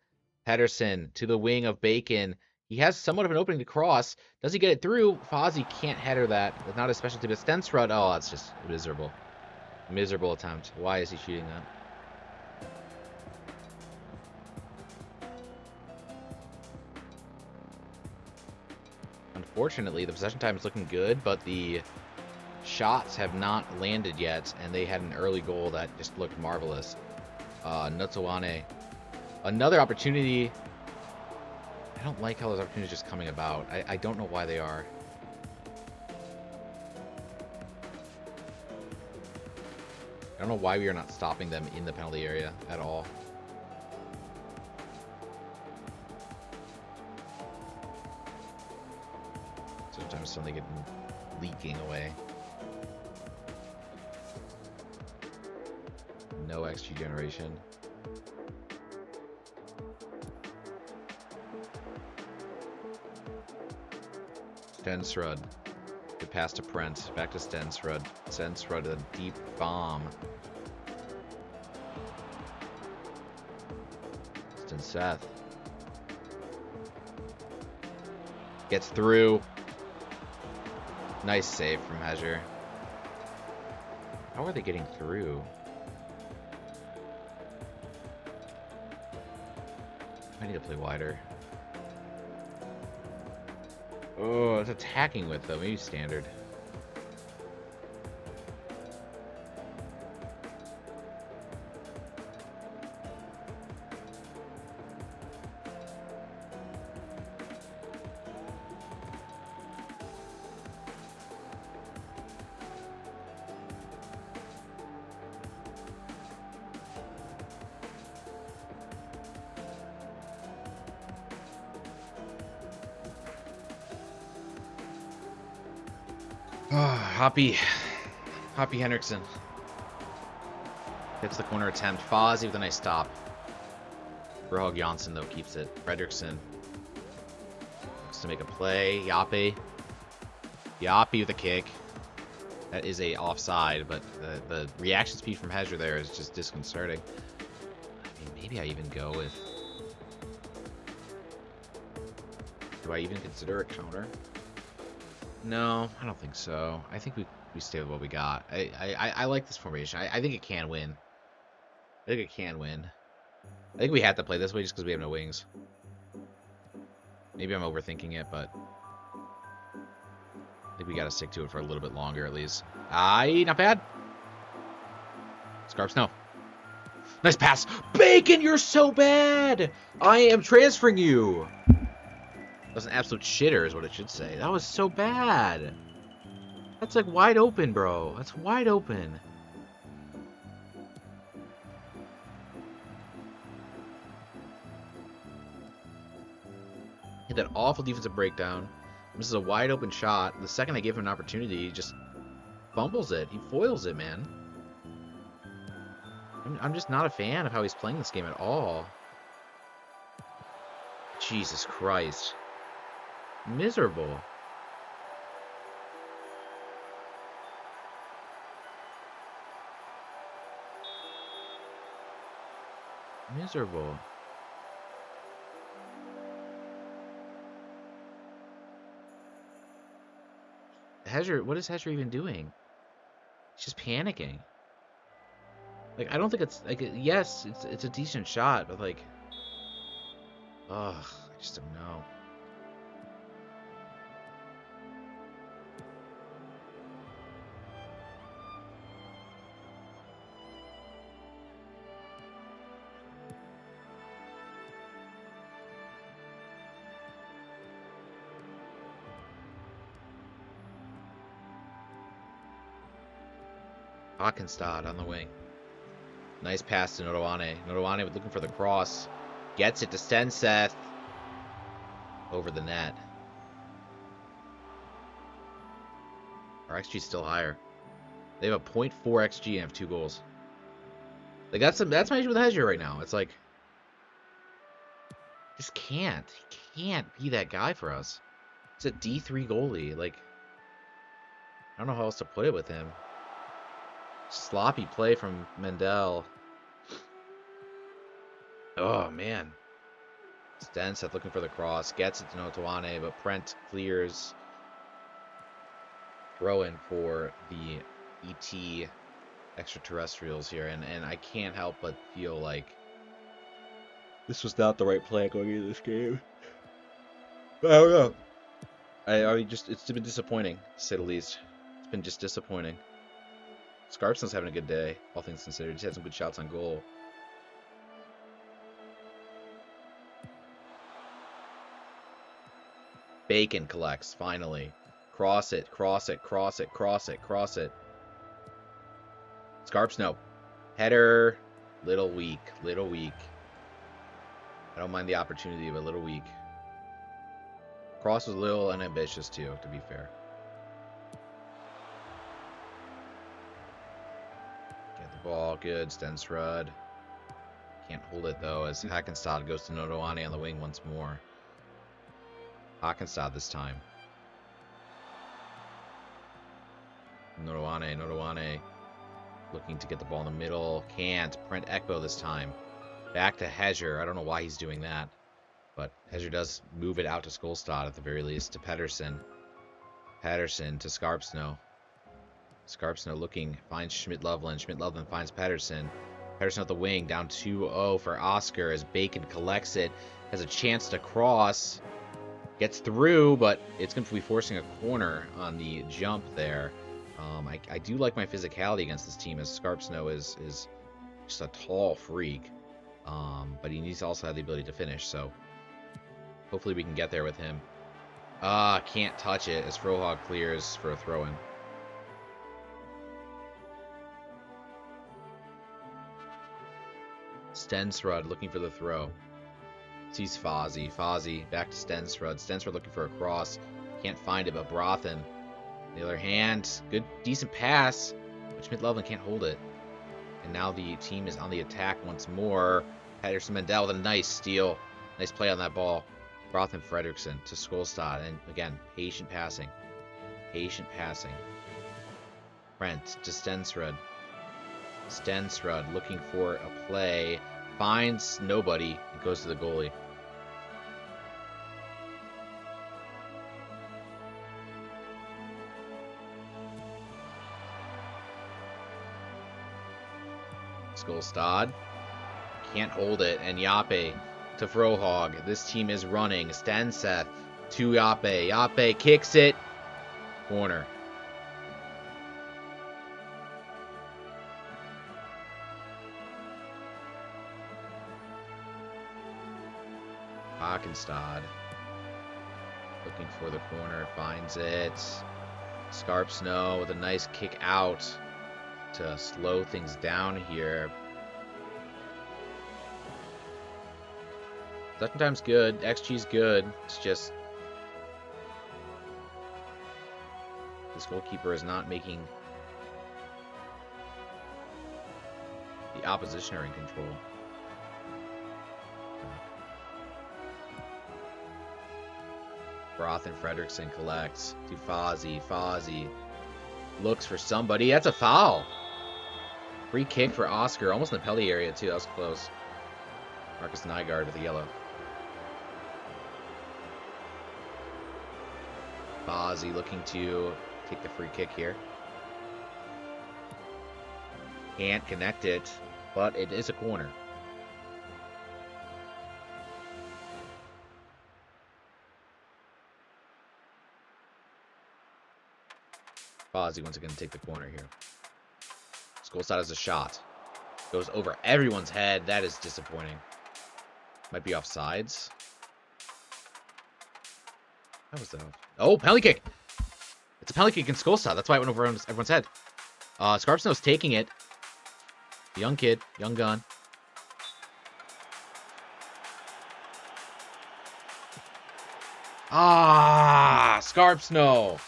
Pedersen to the wing of Bacon. He has somewhat of an opening to cross. Does he get it through? Fozzie can't header that. It's not his specialty, but Stensrud, oh, that's just miserable. Miserable attempt. Why is he shooting that? Unfortunately, the possession time is looking good, but the shots have not landed yet, and they had an early goal that just looked marvelous. Notuane. Another opportunity. I don't like how those opportunities are just coming about. I don't know why they are. I don't know why we are not stopping them in the penalty area at all. Sometimes something getting leaking away. No XG generation. Stensrud. Good pass to Prent. Back to Stensrud. Stensrud, a deep bomb. Stenseth. Gets through. Nice save from Hedger. How are they getting through? I need to play wider. Oh, it's attacking with though. Maybe standard. Hoppy Henriksen. Gets the corner attempt. Fozzie with a nice stop. Brohog Janssen, though, keeps it. Fredrickson looks to make a play. Yappe. Yappe with a kick. That is a offside, but the reaction speed from Hedger there is just disconcerting. I mean, maybe I even go with... Do I even consider a counter? No, I don't think so. I think we stay with what we got. I like this formation. I think it can win. I think it can win. I think we have to play this way just because we have no wings. Maybe I'm overthinking it, but I think we got to stick to it for a little bit longer at least. Not bad. Scarps, no. Nice pass. Bacon, you're so bad. I am transferring you. That was an absolute shitter is what it should say. That was so bad. That's like wide open, bro. That's wide open. Hit that awful defensive breakdown. This is a wide open shot. The second I give him an opportunity, he just fumbles it. He foils it, man. I'm just not a fan of how he's playing this game at all. Jesus Christ. Miserable. Miserable. Hezzer, what is Hezzer even doing? He's just panicking. Like, I don't think it's like, yes, it's a decent shot, but like, ugh, I just don't know. Hawkenstad on the wing. Nice pass to Nodowane. Nodowane looking for the cross. Gets it to Stenseth. Over the net. Our XG's still higher. They have a .4 XG and have 2 goals. Like that's my issue with Hezzer right now. It's like just can't. He can't be that guy for us. He's a D3 goalie. Like I don't know how else to put it with him. Sloppy play from Mendel. Oh, man. Stenseth looking for the cross. Gets it to Nodowane, but Prent clears. Throw in for the ET extraterrestrials here. And I can't help but feel like this was not the right play going into this game. I don't know. It's been disappointing, to say the least. It's been just disappointing. Scarpson's having a good day, all things considered. He's had some good shots on goal. Bacon collects, finally. Cross it, cross it, cross it, cross it, cross it. Scarpsno. Header. Little weak, little weak. I don't mind the opportunity, but a little weak. Cross was a little unambitious, too, to be fair. Ball, good. Stensrud. Can't hold it, though, as Hackenstad goes to Nodowane on the wing once more. Hackenstad this time. Nodowane. Looking to get the ball in the middle. Can't. Brent Ekbo this time. Back to Hezzer. I don't know why he's doing that. But Hezzer does move it out to Skolstad at the very least. To Pedersen. Pedersen to Scarpsno. Scarpsno looking, finds Schmidt-Loveland. Schmidt-Loveland finds Pedersen. Pedersen at the wing, down 2-0 for Oscar as Bacon collects it. Has a chance to cross. Gets through, but it's going to be forcing a corner on the jump there. I do like my physicality against this team, as Scarpsno is just a tall freak. But he needs to also have the ability to finish, so hopefully we can get there with him. Can't touch it as Frohog clears for a throw-in. Stensrud looking for the throw. Sees Fozzie. Fozzie back to Stensrud. Stensrud looking for a cross. Can't find it, but Brothen. On the other hand, good, decent pass. But Schmidt-Loveland can't hold it. And now the team is on the attack once more. Pedersen Mendel with a nice steal. Nice play on that ball. Brothen Fredrickson to Skolstad. And again, patient passing. Patient passing. Brent to Stensrud. Stensrud looking for a play. Finds nobody. And goes to the goalie. Skolstad can't hold it, and Yape to Frohog. This team is running. Stenseth to Yape. Yape kicks it. Corner. Arkenstad. Looking for the corner, finds it. Scarp Snow with a nice kick out to slow things down here. Second time's good. XG's good. It's just this goalkeeper is not making the opposition are in control. Broth and Fredrickson collects to Fozzie. Fozzie looks for somebody. That's a foul. Free kick for Oscar. Almost in the penalty area, too. That was close. Marcus Nygaard with a yellow. Fozzie looking to take the free kick here. Can't connect it, but it is a corner. Fozzie once again take the corner here. Skolstad has a shot. Goes over everyone's head. That is disappointing. Might be offsides. How was that? Oh, penalty kick! It's a penalty kick in Skolstad. That's why it went over everyone's head. Scarpsnow's taking it. Young kid, young gun. Ah, Scarpsnow.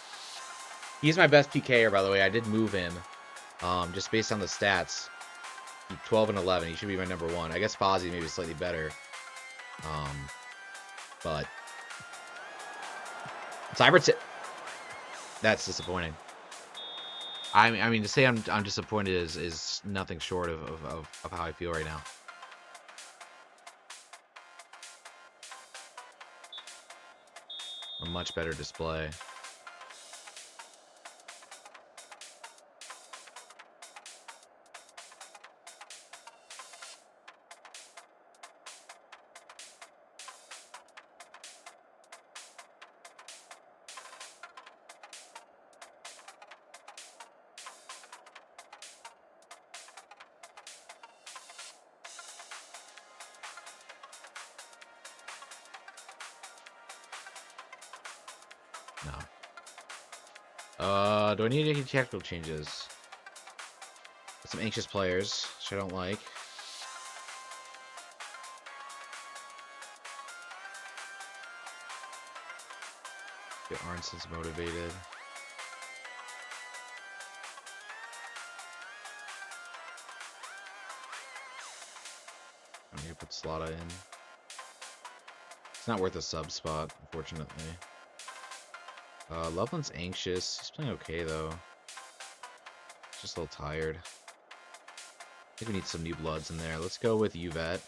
He's my best PKer, by the way. I did move him, just based on the stats. 12 and 11. He should be my number one. I guess Fozzie maybe slightly better. But Cyber that's disappointing. I mean to say I'm disappointed is nothing short of how I feel right now. A much better display. No. Do I need any tactical changes? Some anxious players, which I don't like. Get Arnson's motivated. I'm gonna put Slaughter in. It's not worth a sub spot, unfortunately. Loveland's anxious. He's playing okay, though. Just a little tired. I think we need some new bloods in there. Let's go with Uvet.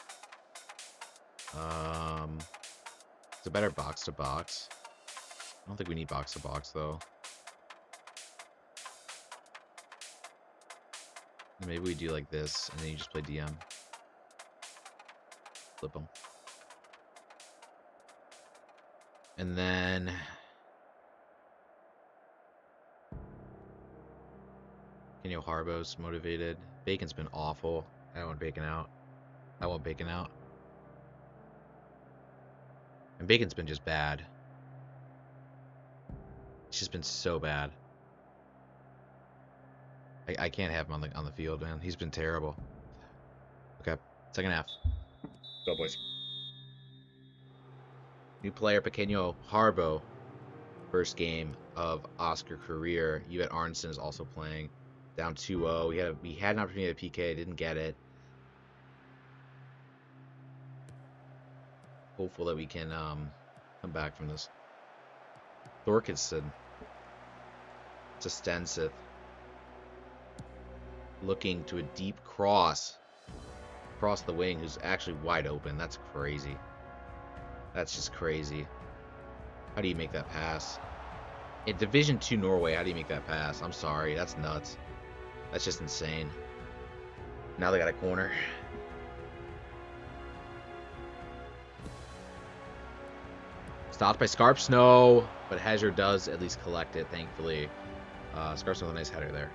It's a better box-to-box. I don't think we need box-to-box, though. Maybe we do like this, and then you just play DM. Flip them. And then Kenyo Harbo's motivated. Bacon's been awful. I don't want Bacon out. I want Bacon out. And Bacon's been just bad. It's just been so bad. I can't have him on the field, man. He's been terrible. Okay, second half. Go, boys. New player, Pequeño Harbo. First game of Oscar career. Uvet Arnson is also playing. Down 2-0. We had an opportunity at PK. Didn't get it. Hopeful that we can come back from this. Thorkildsen. To Stensith. Looking to a deep cross. Across the wing, who's actually wide open. That's crazy. That's just crazy. How do you make that pass? In Division 2 Norway, how do you make that pass? I'm sorry. That's nuts. That's just insane. Now they got a corner. Stopped by Scarpsnow, but Hazard does at least collect it, thankfully. Scarpsnow with a nice header there.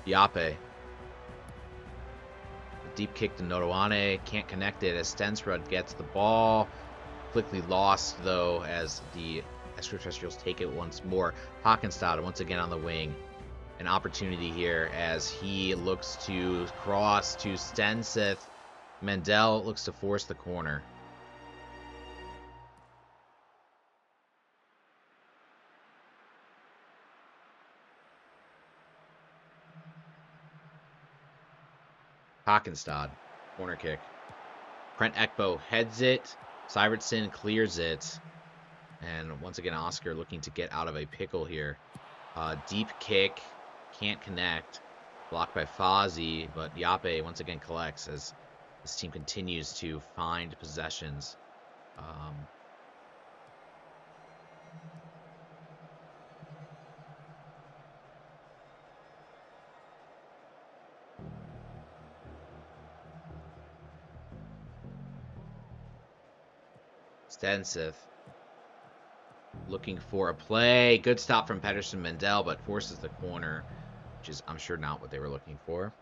Yape. Deep kick to Nodoane. Can't connect it as Stensrud gets the ball. Quickly lost, though, as the extraterrestrials take it once more. Haakenstad once again on the wing. An opportunity here as he looks to cross to Stenseth. Mandel looks to force the corner. Haakenstad, corner kick. Brent Ekbo heads it. Syvertson clears it. And once again, Oscar looking to get out of a pickle here. Deep kick. Can't connect. Blocked by Fozzie, but Yape once again collects as this team continues to find possessions. Stenseth looking for a play. Good stop from Pedersen Mendel, but forces the corner, which is, I'm sure, not what they were looking for.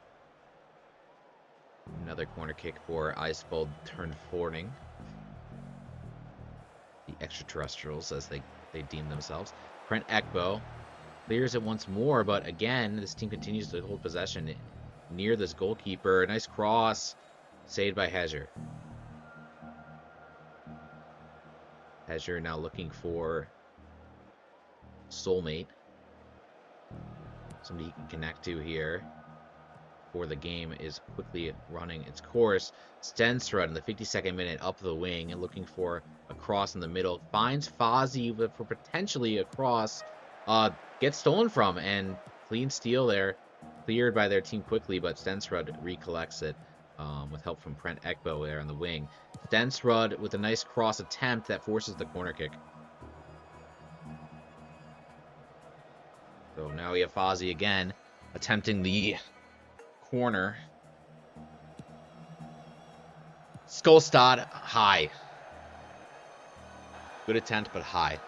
Another corner kick for Icebold turned Fording. The extraterrestrials, as they deem themselves. Brent Ekbo clears it once more, but again, this team continues to hold possession near this goalkeeper. Nice cross, saved by Hezzer. Hezzer now looking for soulmate. Somebody he can connect to here before the game is quickly running its course. Stensrud in the 52nd minute up the wing and looking for a cross in the middle. Finds Fozzie for potentially a cross. Gets stolen from, and clean steal there. Cleared by their team quickly, but Stensrud recollects it with help from Brent Ekbo there on the wing. Stensrud with a nice cross attempt that forces the corner kick. So now we have Fozzie again attempting the corner. Skolstad high. Good attempt, but high.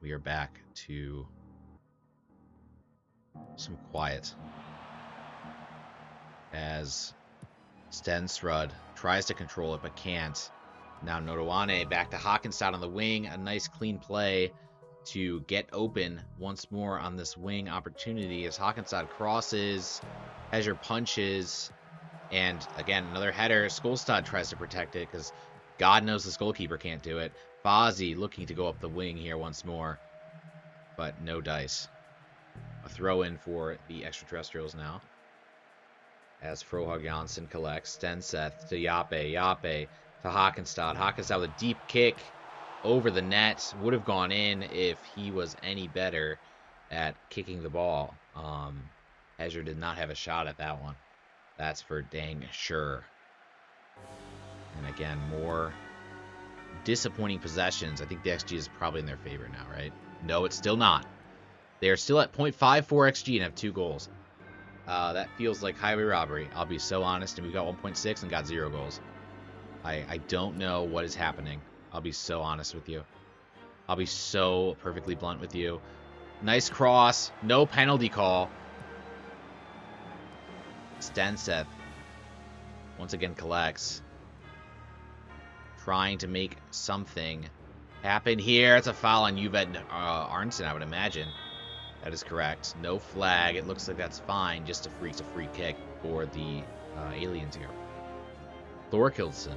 We are back to some quiet as Stensrud tries to control it but can't. Now Nodoane back to Haakenstad on the wing. A nice clean play to get open once more on this wing opportunity as Haakenstad crosses. Hezzer punches. And again, another header. Skolstad tries to protect it because God knows this goalkeeper can't do it. Fozzie looking to go up the wing here once more. But no dice. A throw in for the extraterrestrials now. As Frohag Janssen collects. Stenseth to Yape. Yape to Haakenstad. Haakenstad with a deep kick over the net. Would have gone in if he was any better at kicking the ball. Hezzer did not have a shot at that one. That's for dang sure. And again, more disappointing possessions. I think the XG is probably in their favor now, right? No, it's still not. They are still at 0.54 XG and have 2 goals. That feels like highway robbery. I'll be so honest. And we've got 1.6 and got 0 goals. I don't know what is happening. I'll be so honest with you. I'll be so perfectly blunt with you. Nice cross. No penalty call. Stenseth once again collects. Trying to make something happen here. It's a foul on Uvet Arnson, I would imagine. That is correct. No flag. It looks like that's fine. Just a free kick for the aliens here. Thorkildsen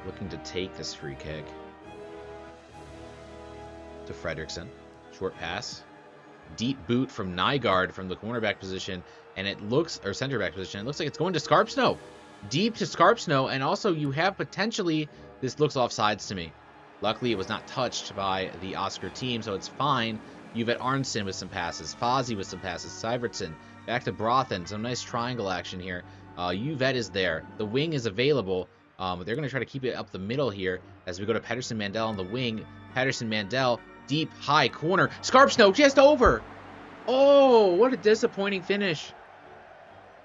looking to take this free kick to Fredrickson. Short pass. Deep boot from Nygaard from the cornerback position. And it looks, or center back position, it looks like it's going to Scarpsnow. Deep to Scarpsnow. And also you have potentially, this looks offsides to me. Luckily it was not touched by the Oscar team, so it's fine. You've got Arnson with some passes. Fozzie with some passes. Syvertson. Back to Brothen. Some nice triangle action here. Uvet is there. The wing is available. But they're going to try to keep it up the middle here as we go to Pedersen Mandel on the wing. Pedersen Mandel. Deep, high corner. Scarpsnow just over. Oh, what a disappointing finish.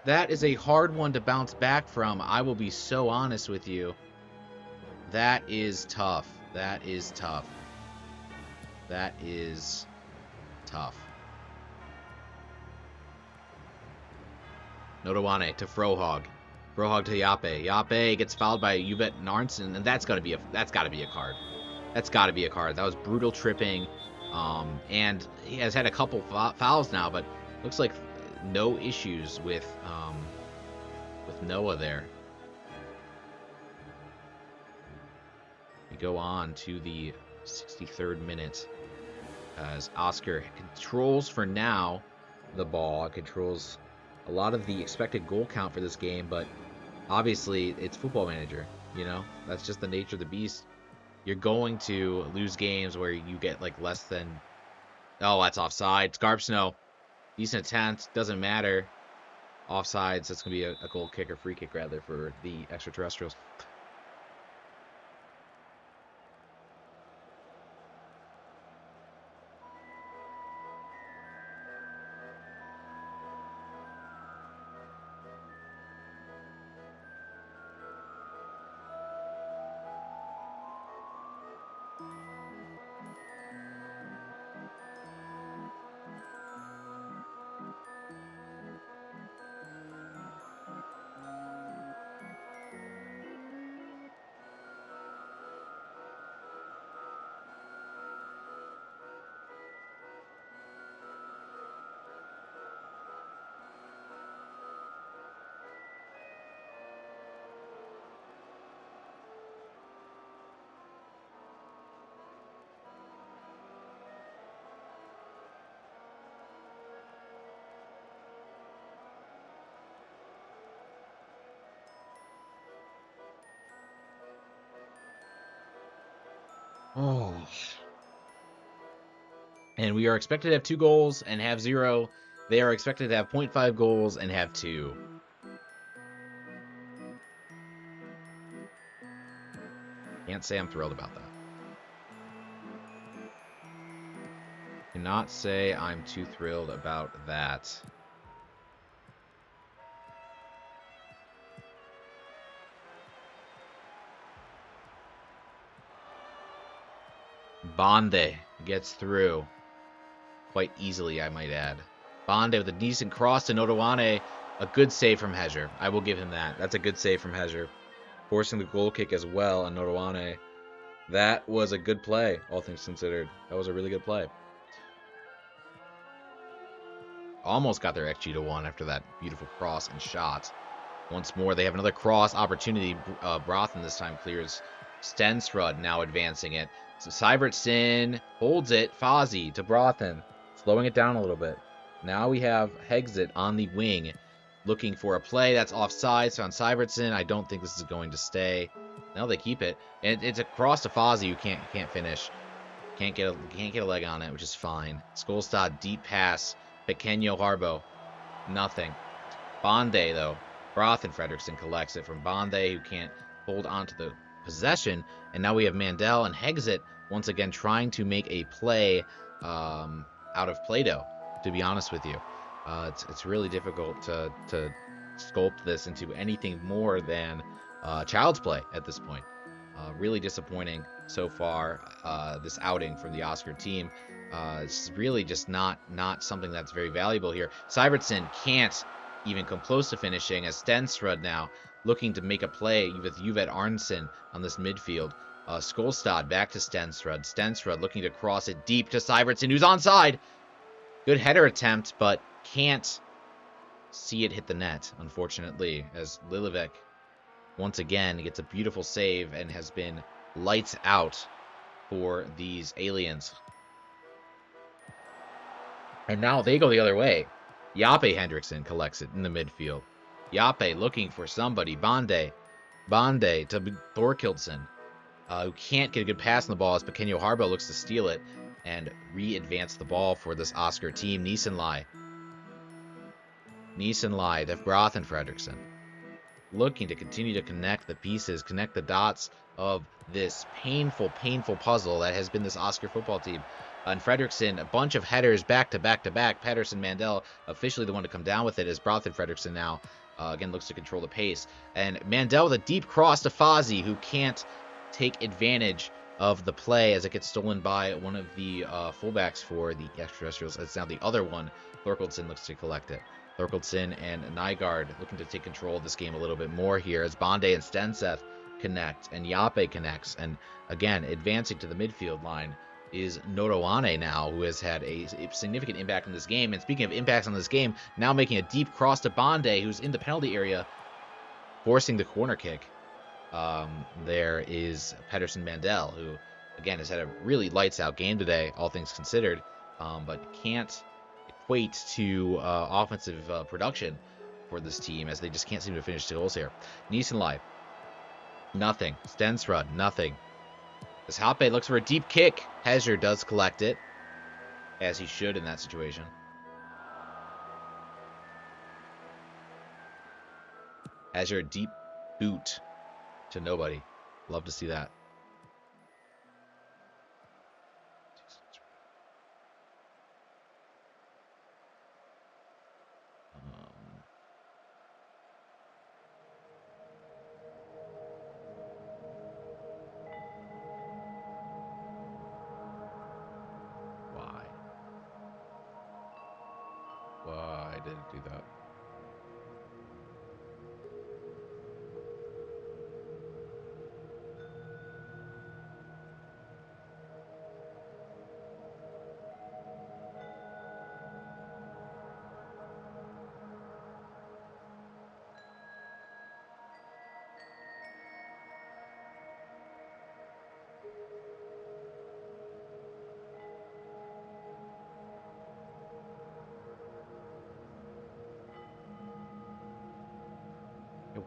That is a hard one to bounce back from. I will be so honest with you. That is tough. That is tough. That is tough. Notawane to Frohog. Frohog to Yape. Yape gets fouled by Uvet and Arnson, and that's gotta be a card. That's gotta be a card. That was brutal tripping. And he has had a couple fouls now, but looks like no issues with Noah there. We go on to the 63rd minute as Oscar controls for now the ball, controls a lot of the expected goal count for this game, but obviously it's Football Manager, you know? That's just the nature of the beast. You're going to lose games where you get like less than... Oh, that's offside. Scarp Snow. Decent attempt. Doesn't matter. Offsides. That's going to be a goal kick or free kick, rather, for the extraterrestrials. Oh. And we are expected to have 2 goals and have 0. They are expected to have 0.5 goals and have 2. Can't say I'm thrilled about that. Cannot say I'm too thrilled about that. Bonde gets through quite easily, I might add. Bonde with a decent cross to Notawane. A good save from Hezzer. I will give him that. That's a good save from Hezzer. Forcing the goal kick as well on Notawane. That was a good play, all things considered. That was a really good play. Almost got their XG to 1 after that beautiful cross and shot. Once more, they have another cross opportunity. Brothen this time clears Stensrud, now advancing it. So Syvertson holds it. Fozzie to Brothen, slowing it down a little bit. Now we have Hexit on the wing, looking for a play that's offside. So on Syvertson, I don't think this is going to stay. No, they keep it, and it's a cross to Fozzie who can't finish. Can't get a leg on it, which is fine. Skolstad deep pass. Pequeño Harbo, nothing. Bonde though, Brothen Fredrickson collects it from Bonde, who can't hold on to the possession, and now we have Mandel and Hexit once again trying to make a play out of Play-Doh, to be honest with you. It's really difficult to sculpt this into anything more than child's play at this point. Really disappointing so far, this outing from the Oscar team. It's really just not something that's very valuable here. Syvertson can't even come close to finishing, as Stensrud now looking to make a play with Uvet Arnson on this midfield. Skolstad back to Stensrud. Stensrud looking to cross it deep to Syvertson, who's onside. Good header attempt, but can't see it hit the net, unfortunately, as Lilivek once again gets a beautiful save and has been lights out for these aliens. And now they go the other way. Yape Hendrickson collects it in the midfield. Yape looking for somebody. Bonde to Thorkildson, who can't get a good pass on the ball as Pequeño Harbo looks to steal it and re-advance the ball for this Oscar team. Niesenlai to Brothen Fredrickson, looking to continue to connect the pieces, connect the dots of this painful puzzle that has been this Oscar football team. And Fredrickson, a bunch of headers back to back. Pedersen Mandel officially the one to come down with it, as Brothen Fredrickson now again looks to control the pace. And Mandel with a deep cross to Fozzie, who can't take advantage of the play as it gets stolen by one of the fullbacks for the extraterrestrials. It's now the other one. Thorkildsen looks to collect it. Thorkildsen and Nygaard looking to take control of this game a little bit more here as Bonde and Stenseth connect and Yape connects. And again, advancing to the midfield line is Nodoane now, who has had a significant impact in this game. And speaking of impacts on this game, now making a deep cross to Bonde, who's in the penalty area, forcing the corner kick. There is Pedersen Mandel, who, again, has had a really lights-out game today, all things considered, but can't equate to offensive production for this team, as they just can't seem to finish the goals here. Nielsen-Lai, nothing. Stensrud, nothing. As Hape looks for a deep kick, Hezzer does collect it, as he should in that situation. Hezzer, deep boot to nobody. Love to see that. Why did it do that?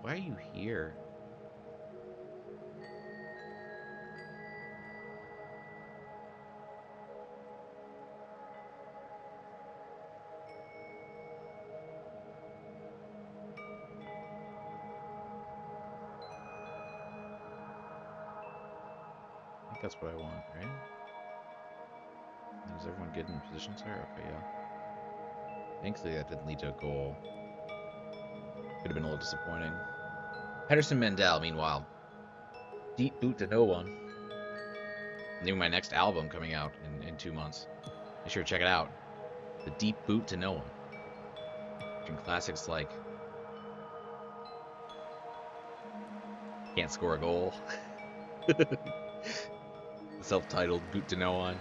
Why are you here? I think that's what I want, right? Is everyone good in positions here? Okay, yeah. Thankfully that didn't lead to a goal. Could have been a little disappointing. Pedersen Mandel, meanwhile. Deep boot to no one. New my next album coming out in 2 months. Be sure to check it out. The Deep Boot to No One. Featuring classics like Can't Score a Goal. The self-titled Boot to No One.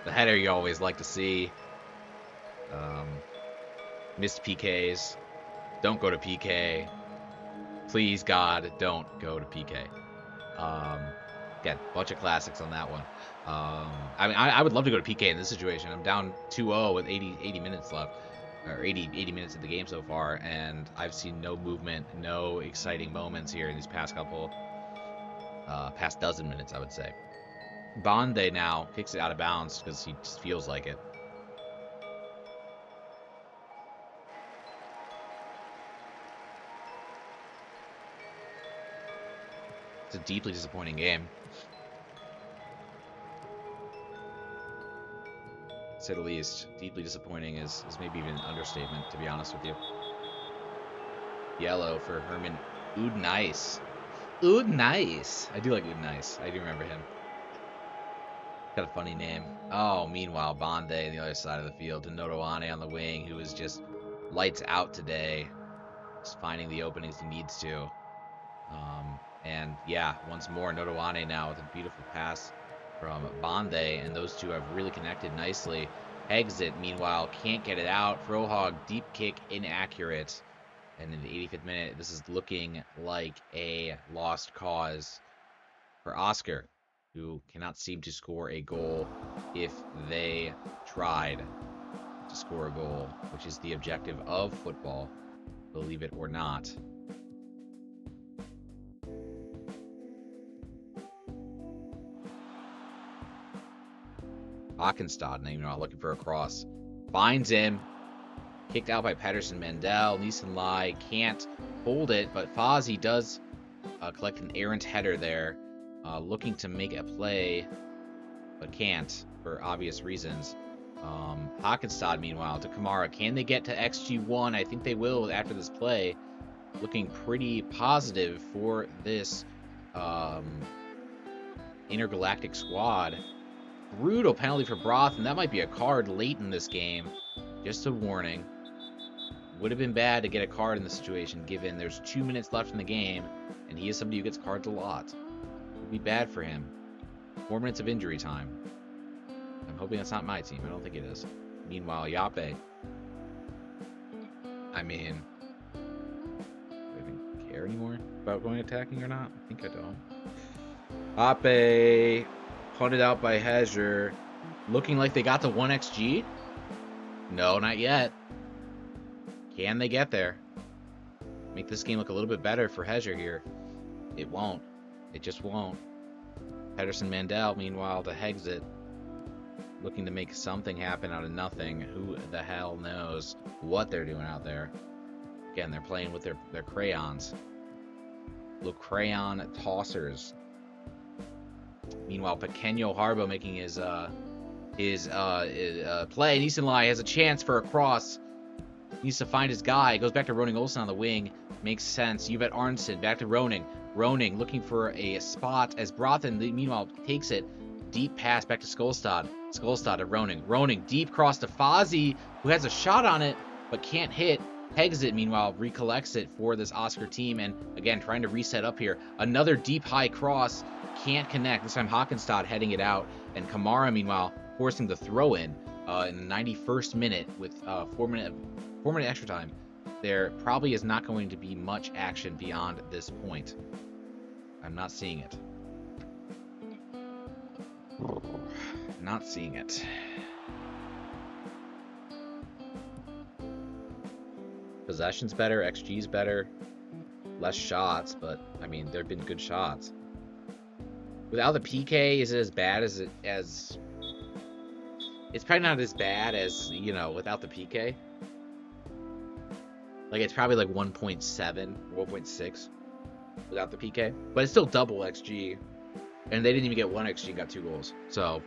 The header you always like to see. Missed PKs. Don't go to PK. Please, God, don't go to PK. Again, bunch of classics on that one. I mean, I would love to go to PK in this situation. I'm down 2-0 with 80 minutes left, or 80 minutes of the game so far, and I've seen no movement, no exciting moments here in these past dozen minutes, I would say. Bonde now kicks it out of bounds because he just feels like it. It's a deeply disappointing game. To say the least. Deeply disappointing is maybe even an understatement, to be honest with you. Yellow for Herman Udnice. Udnice! I do like Udnice. I do remember him. Got a funny name. Oh, meanwhile, Bonde on the other side of the field. And Nodoane on the wing, who is just lights out today. Just finding the openings he needs to. And yeah, once more, Nodoane now with a beautiful pass from Bonde, and those two have really connected nicely. Exit, meanwhile, can't get it out. Frohog, deep kick, inaccurate. And in the 85th minute, this is looking like a lost cause for Oscar, who cannot seem to score a goal if they tried to score a goal, which is the objective of football, believe it or not. Hockenstad, now looking for a cross. Finds him. Kicked out by Pedersen Mandel. Nielsen-Lai can't hold it, but Fozzie does collect an errant header there. Looking to make a play, but can't for obvious reasons. Hockenstad, meanwhile, to Kamara. Can they get to XG1? I think they will after this play. Looking pretty positive for this intergalactic squad. Brutal penalty for Broth, and that might be a card late in this game. Just a warning. Would have been bad to get a card in this situation, given there's 2 minutes left in the game, and he is somebody who gets cards a lot. Would be bad for him. 4 minutes of injury time. I'm hoping that's not my team. I don't think it is. Meanwhile, Yape. I mean, do I even care anymore about going attacking or not? I think I don't. Yape, punted out by Hezher. Looking like they got the 1xG? No, not yet. Can they get there? Make this game look a little bit better for Hezher here. It won't. It just won't. Pedersen Mandel, meanwhile, to Hexit. Looking to make something happen out of nothing. Who the hell knows what they're doing out there? Again, they're playing with their crayons. Little crayon tossers. Meanwhile, Pequeño Harbo making his play. Nisenlai has a chance for a cross. Needs to find his guy. Goes back to Roning Olsen on the wing. Makes sense. Yvette Arnson back to Roning. Roning looking for a spot as Brothen, meanwhile, takes it. Deep pass back to Skolstad. Skolstad to Roning. Roning deep cross to Fozzie, who has a shot on it, but can't hit. Pegs it, meanwhile, recollects it for this Oscar team. And again, trying to reset up here. Another deep high cross. Can't connect. This time Hockenstad heading it out. And Kamara, meanwhile, forcing the throw in the 91st minute with 4 minute extra time. There probably is not going to be much action beyond this point. I'm not seeing it. Not seeing it. Possession's better, XG's better, less shots, but I mean, there have been good shots. Without the PK, is it as bad as it's probably not as bad as, you know, without the PK. Like, it's probably like 1.7, 1.6 without the PK, but it's still double XG. And they didn't even get 1 XG and got 2 goals. So,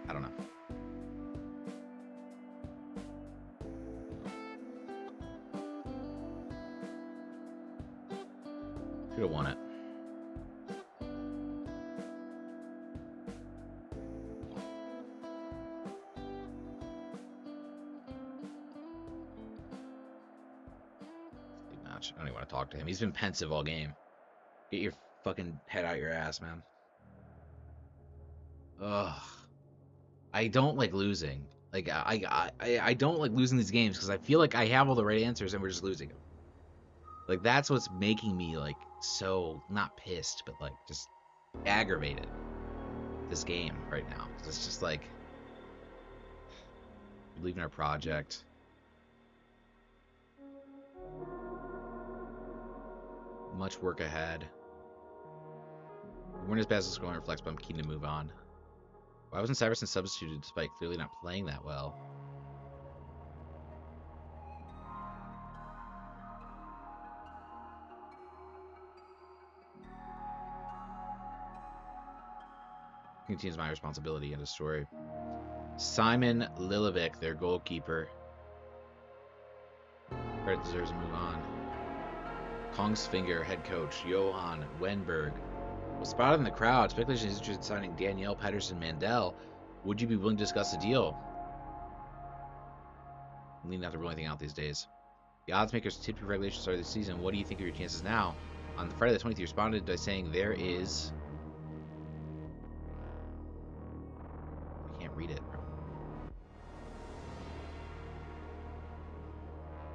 I don't know. Should have won it. I don't even want to talk to him. He's been pensive all game. Get your fucking head out your ass, man. Ugh. I don't like losing. Like, I don't like losing these games because I feel like I have all the right answers and we're just losing them. Like, that's what's making me, like, so, not pissed, but, like, just aggravated this game right now. It's just, like, leaving our project. Much work ahead. We weren't as bad as the scoring reflects, but I'm keen to move on. Why wasn't Cyverson substituted despite clearly not playing that well? Continues my responsibility in the story. Simon Lilovic, their goalkeeper. Credit deserves to move on. Kongsfinger, head coach. Johan Wenberg was spotted in the crowd. Speculation is interested in signing Danielle Pedersen Mandel. Would you be willing to discuss the deal? I'm leaning not to rule anything out these days. The odds makers tipped your regulation start of the season. What do you think of your chances now? On Friday the 20th, you responded by saying there is... I can't read it, bro.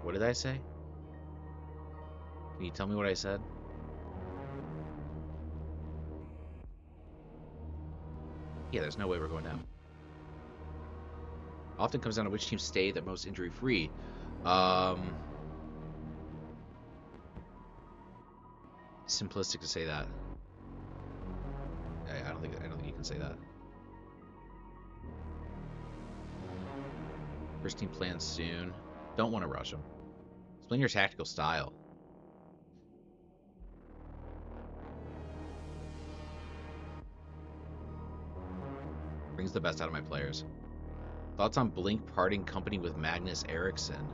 What did I say? Can you tell me what I said? Yeah, there's no way we're going down. Often comes down to which teams stay the most injury-free. Simplistic to say that. I don't think you can say that. First team plans soon. Don't want to rush them. Explain your tactical style. Brings the best out of my players. Thoughts on Blink parting company with Magnus Eriksson?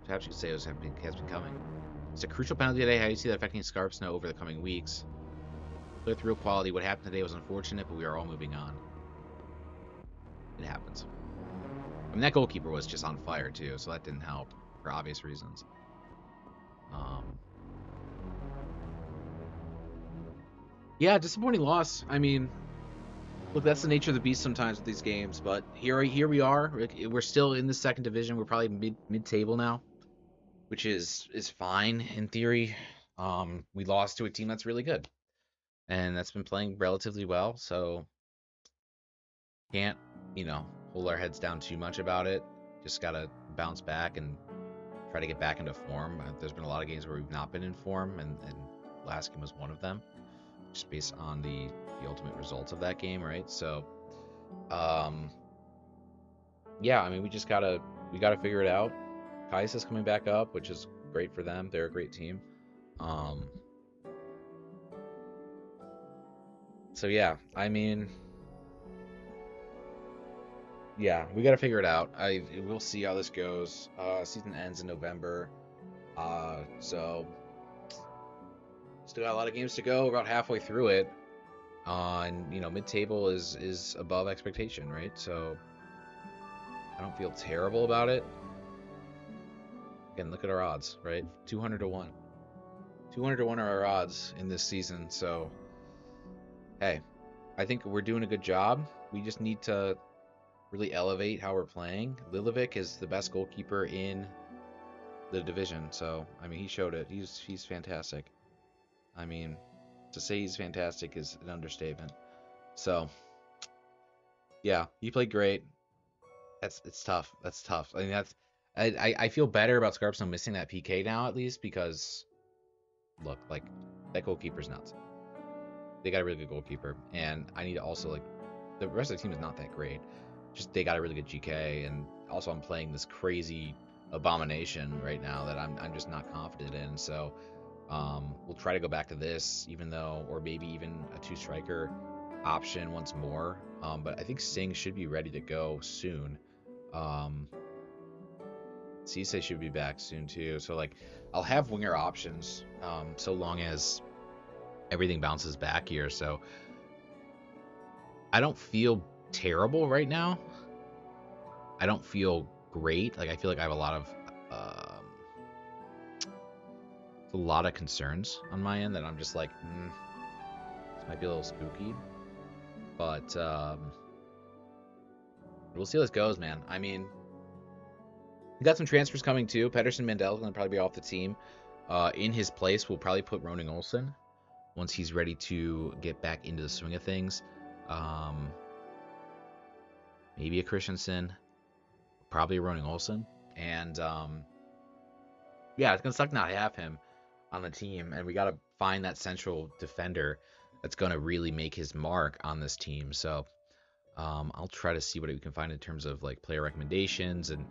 perhaps you could say has been coming. It's a crucial penalty today. How do you see that affecting Scarp Snow over the coming weeks? With real quality, what happened today was unfortunate, but we are all moving on. It happens. I mean, that goalkeeper was just on fire too, so that didn't help for obvious reasons. Yeah, disappointing loss. I mean, look, that's the nature of the beast sometimes with these games, but here we are. We're still in the second division. We're probably mid-table now, which is fine in theory. We lost to a team that's really good, and that's been playing relatively well, so can't, hold our heads down too much about it. Just gotta bounce back and try to get back into form. There's been a lot of games where we've not been in form, and last game was one of them, just based on the ultimate results of that game, right? So, yeah, I mean, we gotta figure it out. Kaisa's coming back up, which is great for them. They're a great team. So yeah, I mean, yeah, we gotta figure it out. We'll see how this goes. Season ends in November, so still got a lot of games to go. We're about halfway through it, and mid-table is above expectation, right? So I don't feel terrible about it. Again, look at our odds, right? 200 to 1. 200 to 1 are our odds in this season. So hey, I think we're doing a good job. We just need to really elevate how we're playing. Lilovic is the best goalkeeper in the division, so I mean, he showed it. He's fantastic. I mean, to say he's fantastic is an understatement. So yeah, he played great. It's tough. That's tough. I mean, I feel better about Scarpstone missing that PK now, at least, because look, like, that goalkeeper's nuts. They got a really good goalkeeper, and I need to also, like, the rest of the team is not that great. Just they got a really good GK, and also I'm playing this crazy abomination right now that I'm just not confident in. So we'll try to go back to this, even though, or maybe even a 2-striker option once more. But I think Singh should be ready to go soon. Cisse should be back soon too. So like, I'll have winger options so long as everything bounces back here. So I don't feel terrible right now. I don't feel great. Like, I feel like I have a lot of concerns on my end that I'm just like, this might be a little spooky. But we'll see how this goes, man. I mean, we got some transfers coming too. Pedersen Mandel's going to probably be off the team. In his place, we'll probably put Roning Olsen once he's ready to get back into the swing of things. Maybe a Christensen, probably a Roning Olsen. And yeah, it's going to suck not to have him on the team. And we got to find that central defender that's going to really make his mark on this team. So I'll try to see what we can find in terms of like player recommendations and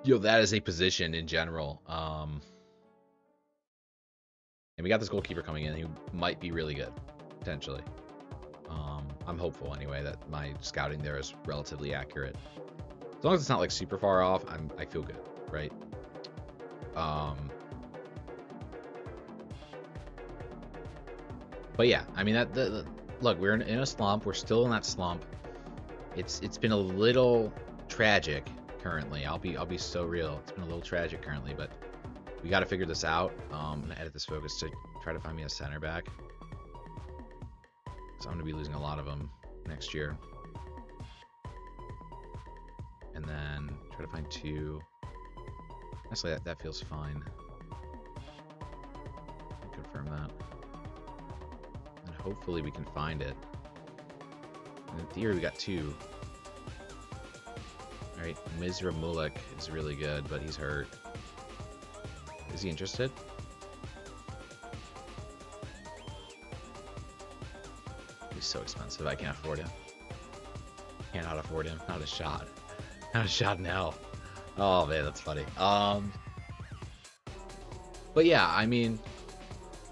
that is a position in general. And we got this goalkeeper coming in who might be really good, potentially. I'm hopeful anyway that my scouting there is relatively accurate. As long as it's not like super far off, I feel good, right? But yeah, I mean, look, we're in a slump. We're still in that slump. It's been a little tragic currently. I'll be so real. It's been a little tragic currently, but we got to figure this out. I'm gonna edit this focus to try to find me a center back, so I'm gonna be losing a lot of them next year. And then try to find 2. Actually, that feels fine. I'll confirm that. And hopefully we can find it. And in theory, we got 2. Alright, Mizra Mulek is really good, but he's hurt. Is he interested? He's so expensive, I can't afford him. Cannot afford him. Not a shot. Not a shot in hell. Oh man, that's funny. But yeah, I mean,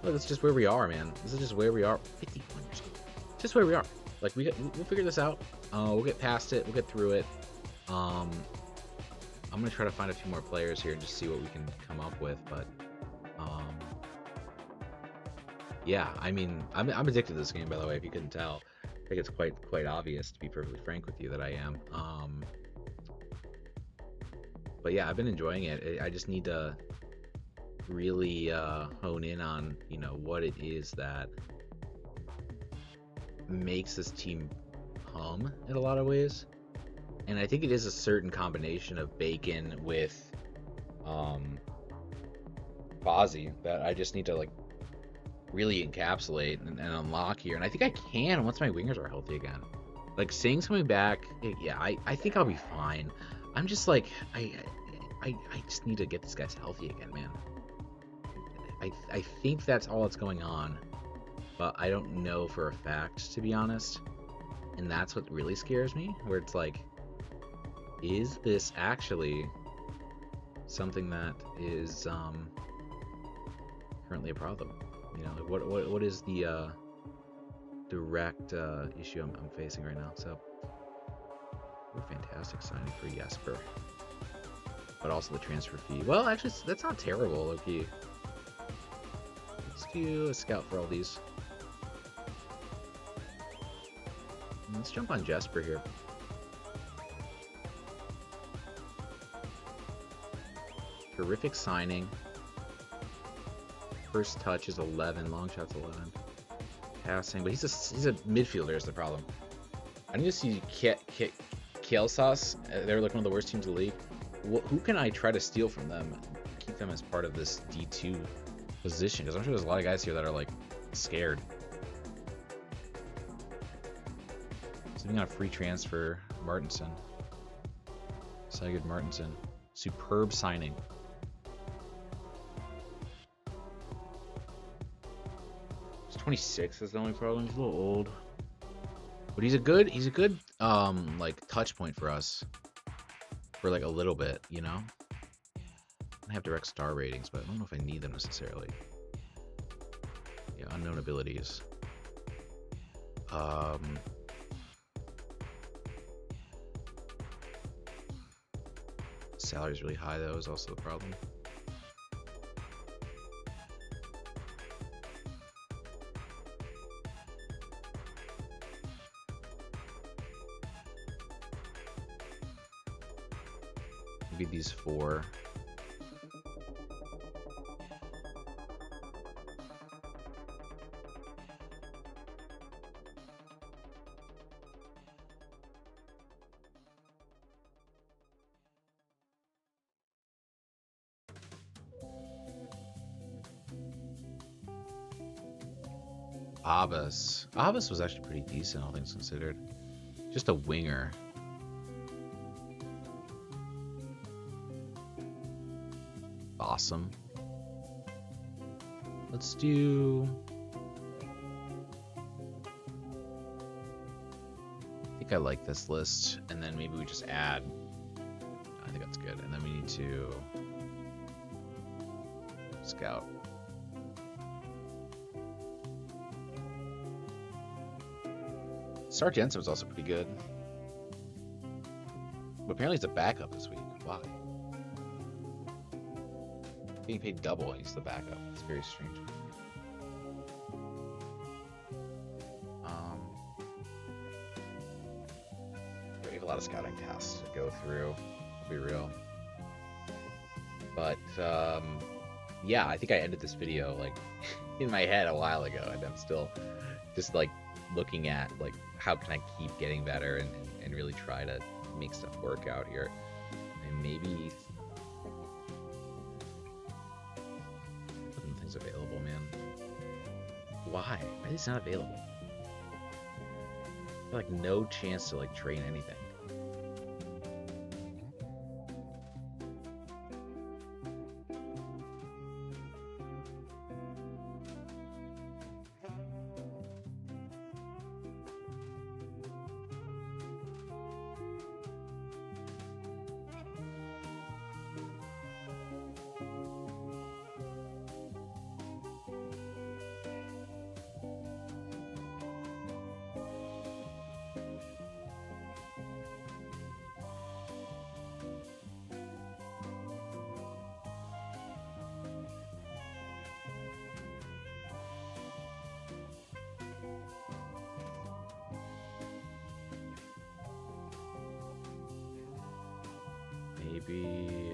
look, that's just where we are, man. This is just where we are. 51 years old. Just where we are. Like, we'll figure this out. We'll get past it. We'll get through it. I'm gonna try to find a few more players here and just see what we can come up with. But yeah, I mean, I'm addicted to this game, by the way. If you couldn't tell, I think it's quite obvious, to be perfectly frank with you, that I am. But yeah, I've been enjoying it. I just need to really hone in on, you know, what it is that makes this team hum in a lot of ways. And I think it is a certain combination of Bacon with Fozzie that I just need to like really encapsulate and unlock here. And I think I can once my wingers are healthy again. Like Sing's coming back, yeah, I think I'll be fine. I'm just like I just need to get these guys healthy again, man. I think that's all that's going on, but I don't know for a fact, to be honest. And that's what really scares me, where it's like, is this actually something that is currently a problem? You know, like what is the direct issue I'm facing right now? So, what a fantastic signing for Jesper, but also the transfer fee. Well, actually, that's not terrible. Okay, let's do a scout for all these. Let's jump on Jesper here. Terrific signing. First touch is 11. Long shot's 11. Passing, but he's a midfielder is the problem. I need to see Kielsas. They're like one of the worst teams in the league. Who can I try to steal from them? Keep them as part of this D2 position, because I'm sure there's a lot of guys here that are like scared. So we got a free transfer, Martinson. Sigurd Martinson. Superb signing. He's 26, that's the only problem. He's a little old. But he's a good like touch point for us. For like a little bit, you know? I have direct star ratings, but I don't know if I need them necessarily. Yeah, unknown abilities. Salary's really high though, is also the problem. Maybe these 4. Abbas was actually pretty decent, all things considered. Just a winger. Awesome. Let's do... I think I like this list. And then maybe we just add... I think that's good. And then we need to... scout. Sark Jensen was also pretty good. But apparently he's a backup this week. Why? Being paid double and he's the backup. It's very strange. We have a lot of scouting tasks to go through, to be real. But yeah, I think I ended this video like in my head a while ago, and I'm still just like looking at like how can I keep getting better and really try to make stuff work out here. And maybe things available, man. Why? Why is it not available? I feel like no chance to like train anything. be...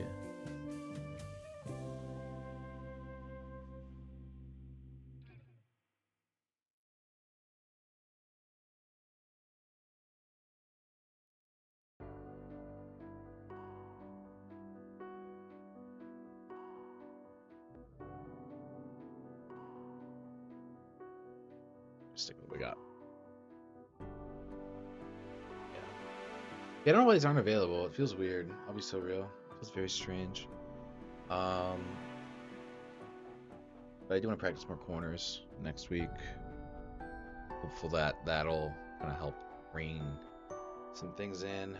Stick with what we got. Yeah, I don't know why these aren't available. It feels weird. I'll be so real. It feels very strange. But I do want to practice more corners next week. Hopeful that'll kind of help rein some things in.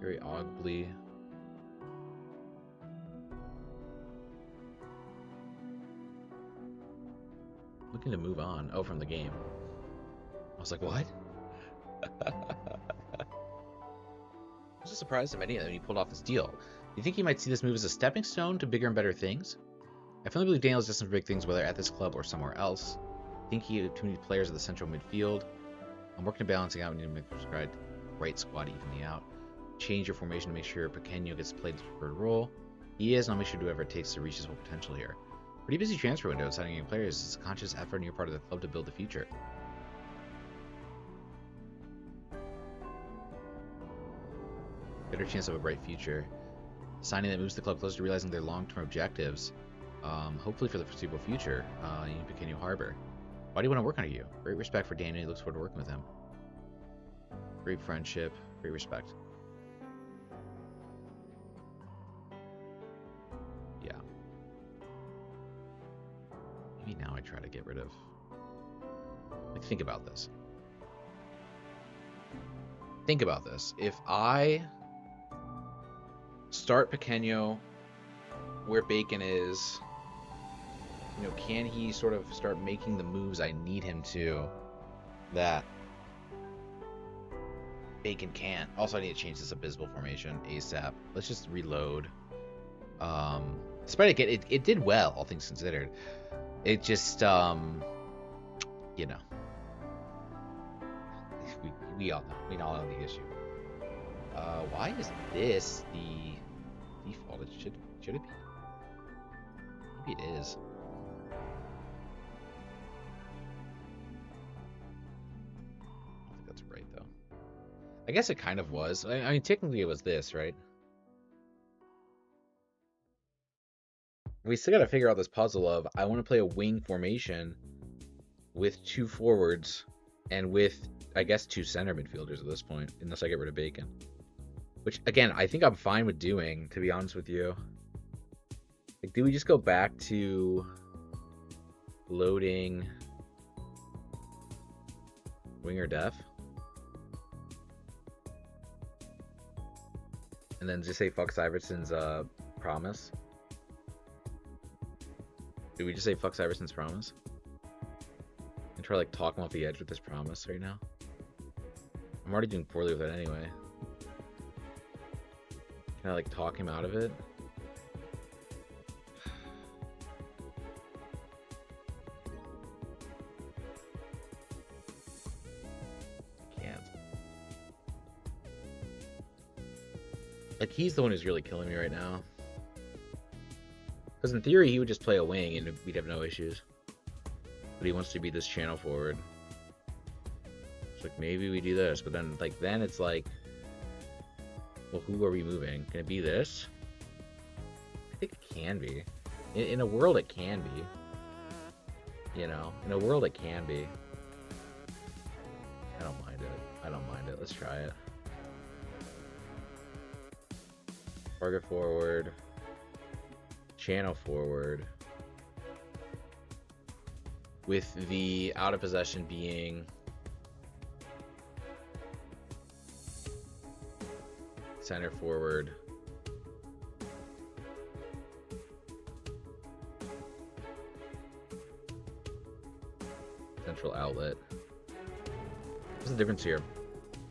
Very ugly. Looking to move on. Oh, from the game. I was like, what? I was just surprised at many of them when he pulled off this deal. Do you think he might see this move as a stepping stone to bigger and better things? I firmly believe Daniel is destined for big things, whether at this club or somewhere else. I think he had too many players at the central midfield. I'm working to balancing out. We need to make the prescribed right squad evenly out. Change your formation to make sure Pequeno gets played his preferred role. He is, and I'll make sure to do whatever it takes to reach his full potential here. Pretty busy transfer window, signing young players. It's a conscious effort on your part of the club to build the future. Better chance of a bright future. Signing that moves the club closer to realizing their long-term objectives. Hopefully for the foreseeable future, in Pequeno Harbor. Why do you want to work under you? Great respect for Daniel. He looks forward to working with him. Great friendship. Great respect. Yeah. Maybe now I try to get rid of... Like, think about this. Think about this. If I start Pequeno where Bacon is, you know, can he sort of start making the moves I need him to that Bacon can't? Also, I need to change this abysmal formation ASAP. Let's just reload. Despite it did well, all things considered. It just, you know, we all know. We all know the issue. Why is this the default? It should it be? Maybe it is. I don't think that's right, though. I guess it kind of was. I mean, technically it was this, right? We still got to figure out this puzzle of, I want to play a wing formation with 2 forwards and with, I guess, 2 center midfielders at this point, unless I get rid of Bacon. Which, again, I think I'm fine with doing, to be honest with you. Like, do we just go back to loading winger def? And then just say fuck Syverson's promise? Do we just say fuck Syverson's promise? And try to, like, talk him off the edge with this promise right now? I'm already doing poorly with it anyway. Can I, like, talk him out of it? Can't. Like, he's the one who's really killing me right now. Because in theory, he would just play a wing and we'd have no issues. But he wants to be this channel forward. It's like, maybe we do this. But then, like, it's like, well, who are we moving? Can it be this? I think it can be. In a world, it can be. You know, in a world, it can be. I don't mind it. I don't mind it. Let's try it. Target forward. Channel forward. With the out of possession being center forward. Central outlet. What's the difference here?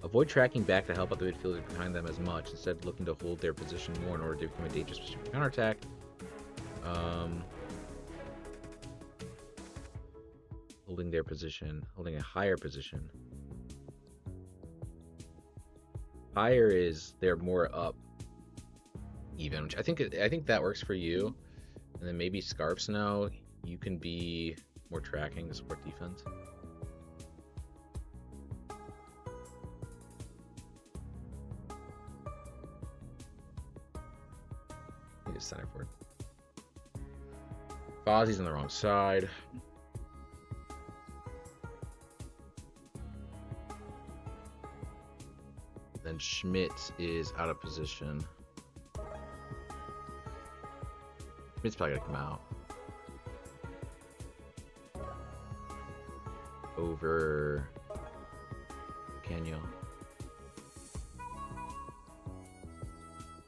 Avoid tracking back to help out the midfielders behind them as much, instead looking to hold their position more in order to become a dangerous position for counterattack. holding their position, holding a higher position. Higher is they're more up even, which I think that works for you. And then maybe Scarp Snow, you can be more tracking to support defense. Need a center forward. Fozzie's on the wrong side. Then Schmidt is out of position. Schmidt's probably gonna come out. Over Kenyo.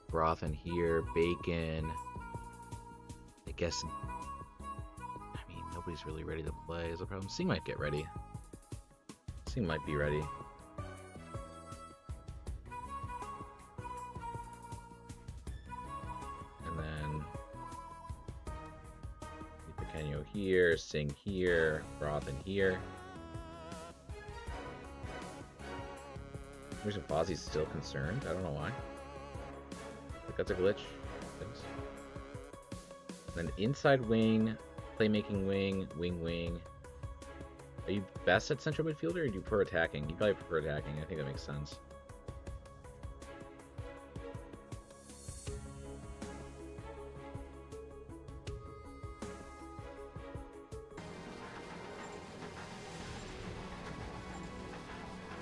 Broth in here, Bacon. I guess. I mean, nobody's really ready to play. Is the problem? Sing might get ready. Sing might be ready. And then Kenyo here, Sing here, Broth in here. Reason Fozzie's still concerned. I don't know why. Like that's a glitch. Then inside wing, playmaking wing, wing. Are you best at central midfielder, or do you prefer attacking? You probably prefer attacking. I think that makes sense.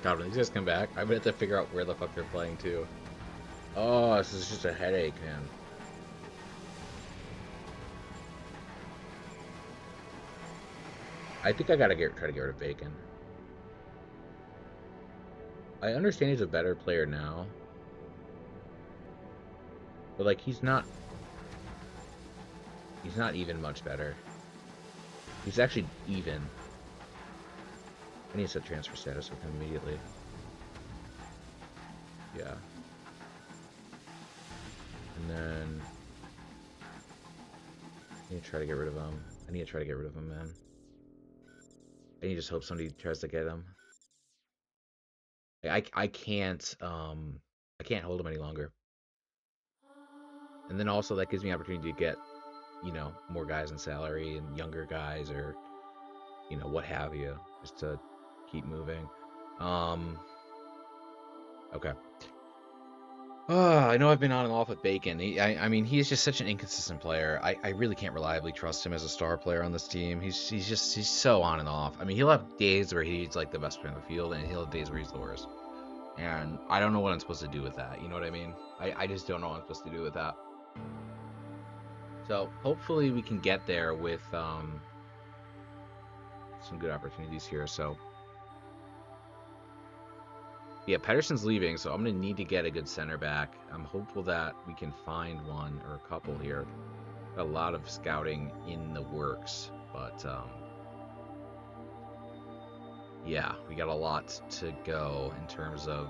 God, when these guys come back, I'm gonna have to figure out where the fuck they're playing too. Oh, this is just a headache, man. I think I gotta try to get rid of Bacon. I understand he's a better player now, but like he's not even much better. He's actually even. I need to set transfer status with him immediately. Yeah. And then I need to try to get rid of him. Man. I need to just hope somebody tries to get him. I can't hold him any longer. And then also that gives me opportunity to get, more guys in salary and younger guys or, what have you, just to keep moving. Okay. I know I've been on and off with Bacon. I mean, he's just such an inconsistent player. I really can't reliably trust him as a star player on this team. He's so on and off. I mean, he'll have days where he's like the best player on the field, and he'll have days where he's the worst. And I don't know what I'm supposed to do with that. You know what I mean? I just don't know what I'm supposed to do with that. So hopefully we can get there with some good opportunities here. So yeah, Pedersen's leaving, so I'm going to need to get a good center back. I'm hopeful that we can find one or a couple here. Got a lot of scouting in the works, but yeah, we got a lot to go in terms of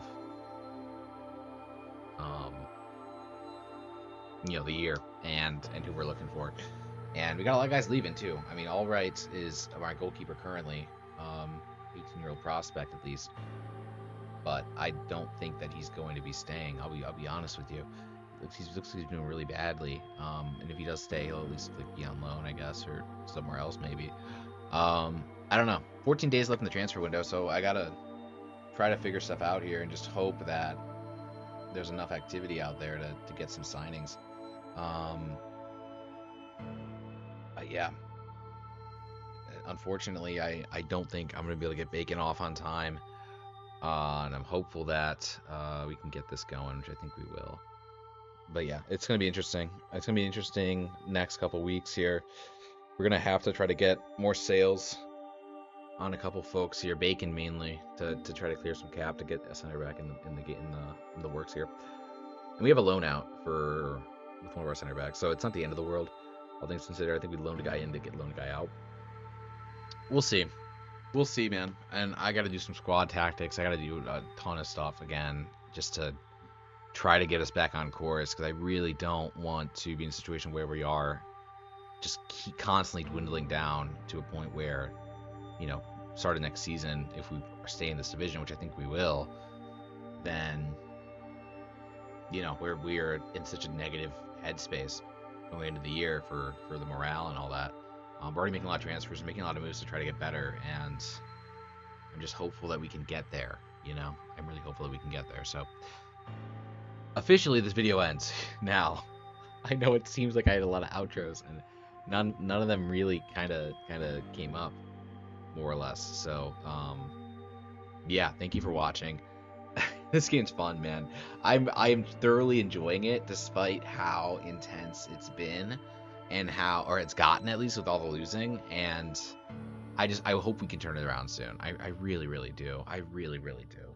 the year and who we're looking for. And we got a lot of guys leaving too. I mean, Albright is our goalkeeper currently, 18-year-old prospect at least. But I don't think that he's going to be staying. I'll be honest with you. Looks like he's doing really badly. And if he does stay, he'll at least be on loan, I guess, or somewhere else maybe. I don't know. 14 days left in the transfer window, so I gotta try to figure stuff out here and just hope that there's enough activity out there to get some signings. Yeah. Unfortunately, I don't think I'm gonna be able to get Bacon off on time. And I'm hopeful that we can get this going, which I think we will. But yeah, it's going to be interesting. It's going to be interesting next couple weeks here. We're going to have to try to get more sales on a couple folks here, Bacon mainly, to try to clear some cap to get a center back in the works here. And we have a loan out with one of our center backs, so it's not the end of the world. All things considered, I think we loaned a guy in to loan a guy out. We'll see. We'll see, man. And I got to do some squad tactics. I got to do a ton of stuff again just to try to get us back on course, because I really don't want to be in a situation where we are just constantly dwindling down to a point where you know, start of next season, if we stay in this division, which I think we will, then, you know, we're in such a negative headspace going into the year for the morale and all that. We're already making a lot of transfers, making a lot of moves to try to get better, and I'm just hopeful that we can get there. You know, I'm really hopeful that we can get there. So officially, this video ends now. I know it seems like I had a lot of outros, and none of them really kind of came up, more or less. So yeah, thank you for watching. This game's fun, man. I am thoroughly enjoying it, despite how intense it's been, and how, or it's gotten, at least with all the losing. And I hope we can turn it around soon. I really do. I really do.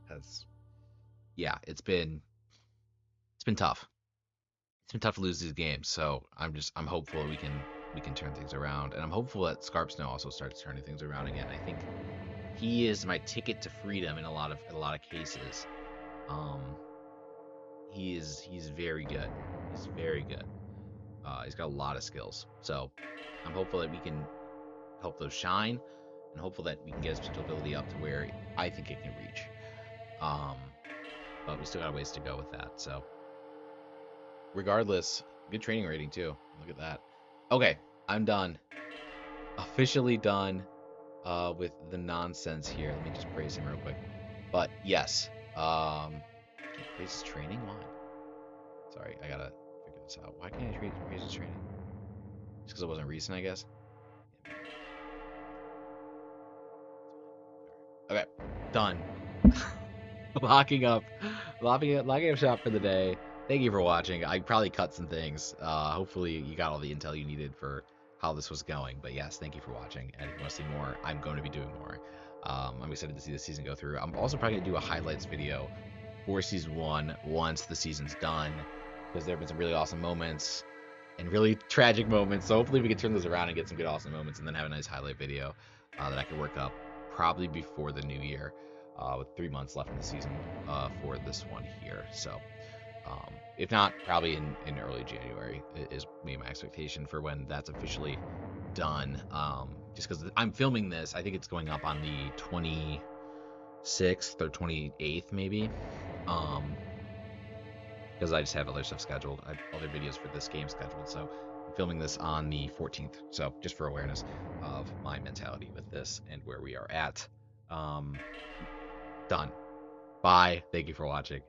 Because yeah, it's been tough. It's been tough to lose these games. So I'm hopeful we can turn things around, and I'm hopeful that Scarpsnow also starts turning things around again. I think he is my ticket to freedom in a lot of cases. Um, he's very good. He's very good. He's got a lot of skills. So I'm hopeful that we can help those shine, and hopeful that we can get his potential ability up to where I think it can reach. Um, but we still got a ways to go with that. So regardless, good training rating too. Look at that. Okay, I'm done. Officially done with the nonsense here. Let me just praise him real quick. But yes, can't praise his training. Why? Sorry, I gotta figure this out. Why can't I praise his training? Just because it wasn't recent, I guess. Okay, done. locking up shop for the day. Thank you for watching. I probably cut some things. Hopefully you got all the intel you needed for how this was going. But yes, thank you for watching. And if you want to see more, I'm going to be doing more. I'm excited to see the season go through. I'm also probably gonna do a highlights video for season 1 once the season's done, because there have been some really awesome moments and really tragic moments. So hopefully we can turn those around and get some good awesome moments, and then have a nice highlight video that I can work up probably before the new year, with 3 months left in the season for this one here. So if not, probably in early January is maybe my expectation for when that's officially done. Just because I'm filming this, I think it's going up on the 26th or 28th maybe. Because I just have other stuff scheduled. I have other videos for this game scheduled, so I'm filming this on the 14th. So just for awareness of my mentality with this and where we are at. Done. Bye. Thank you for watching.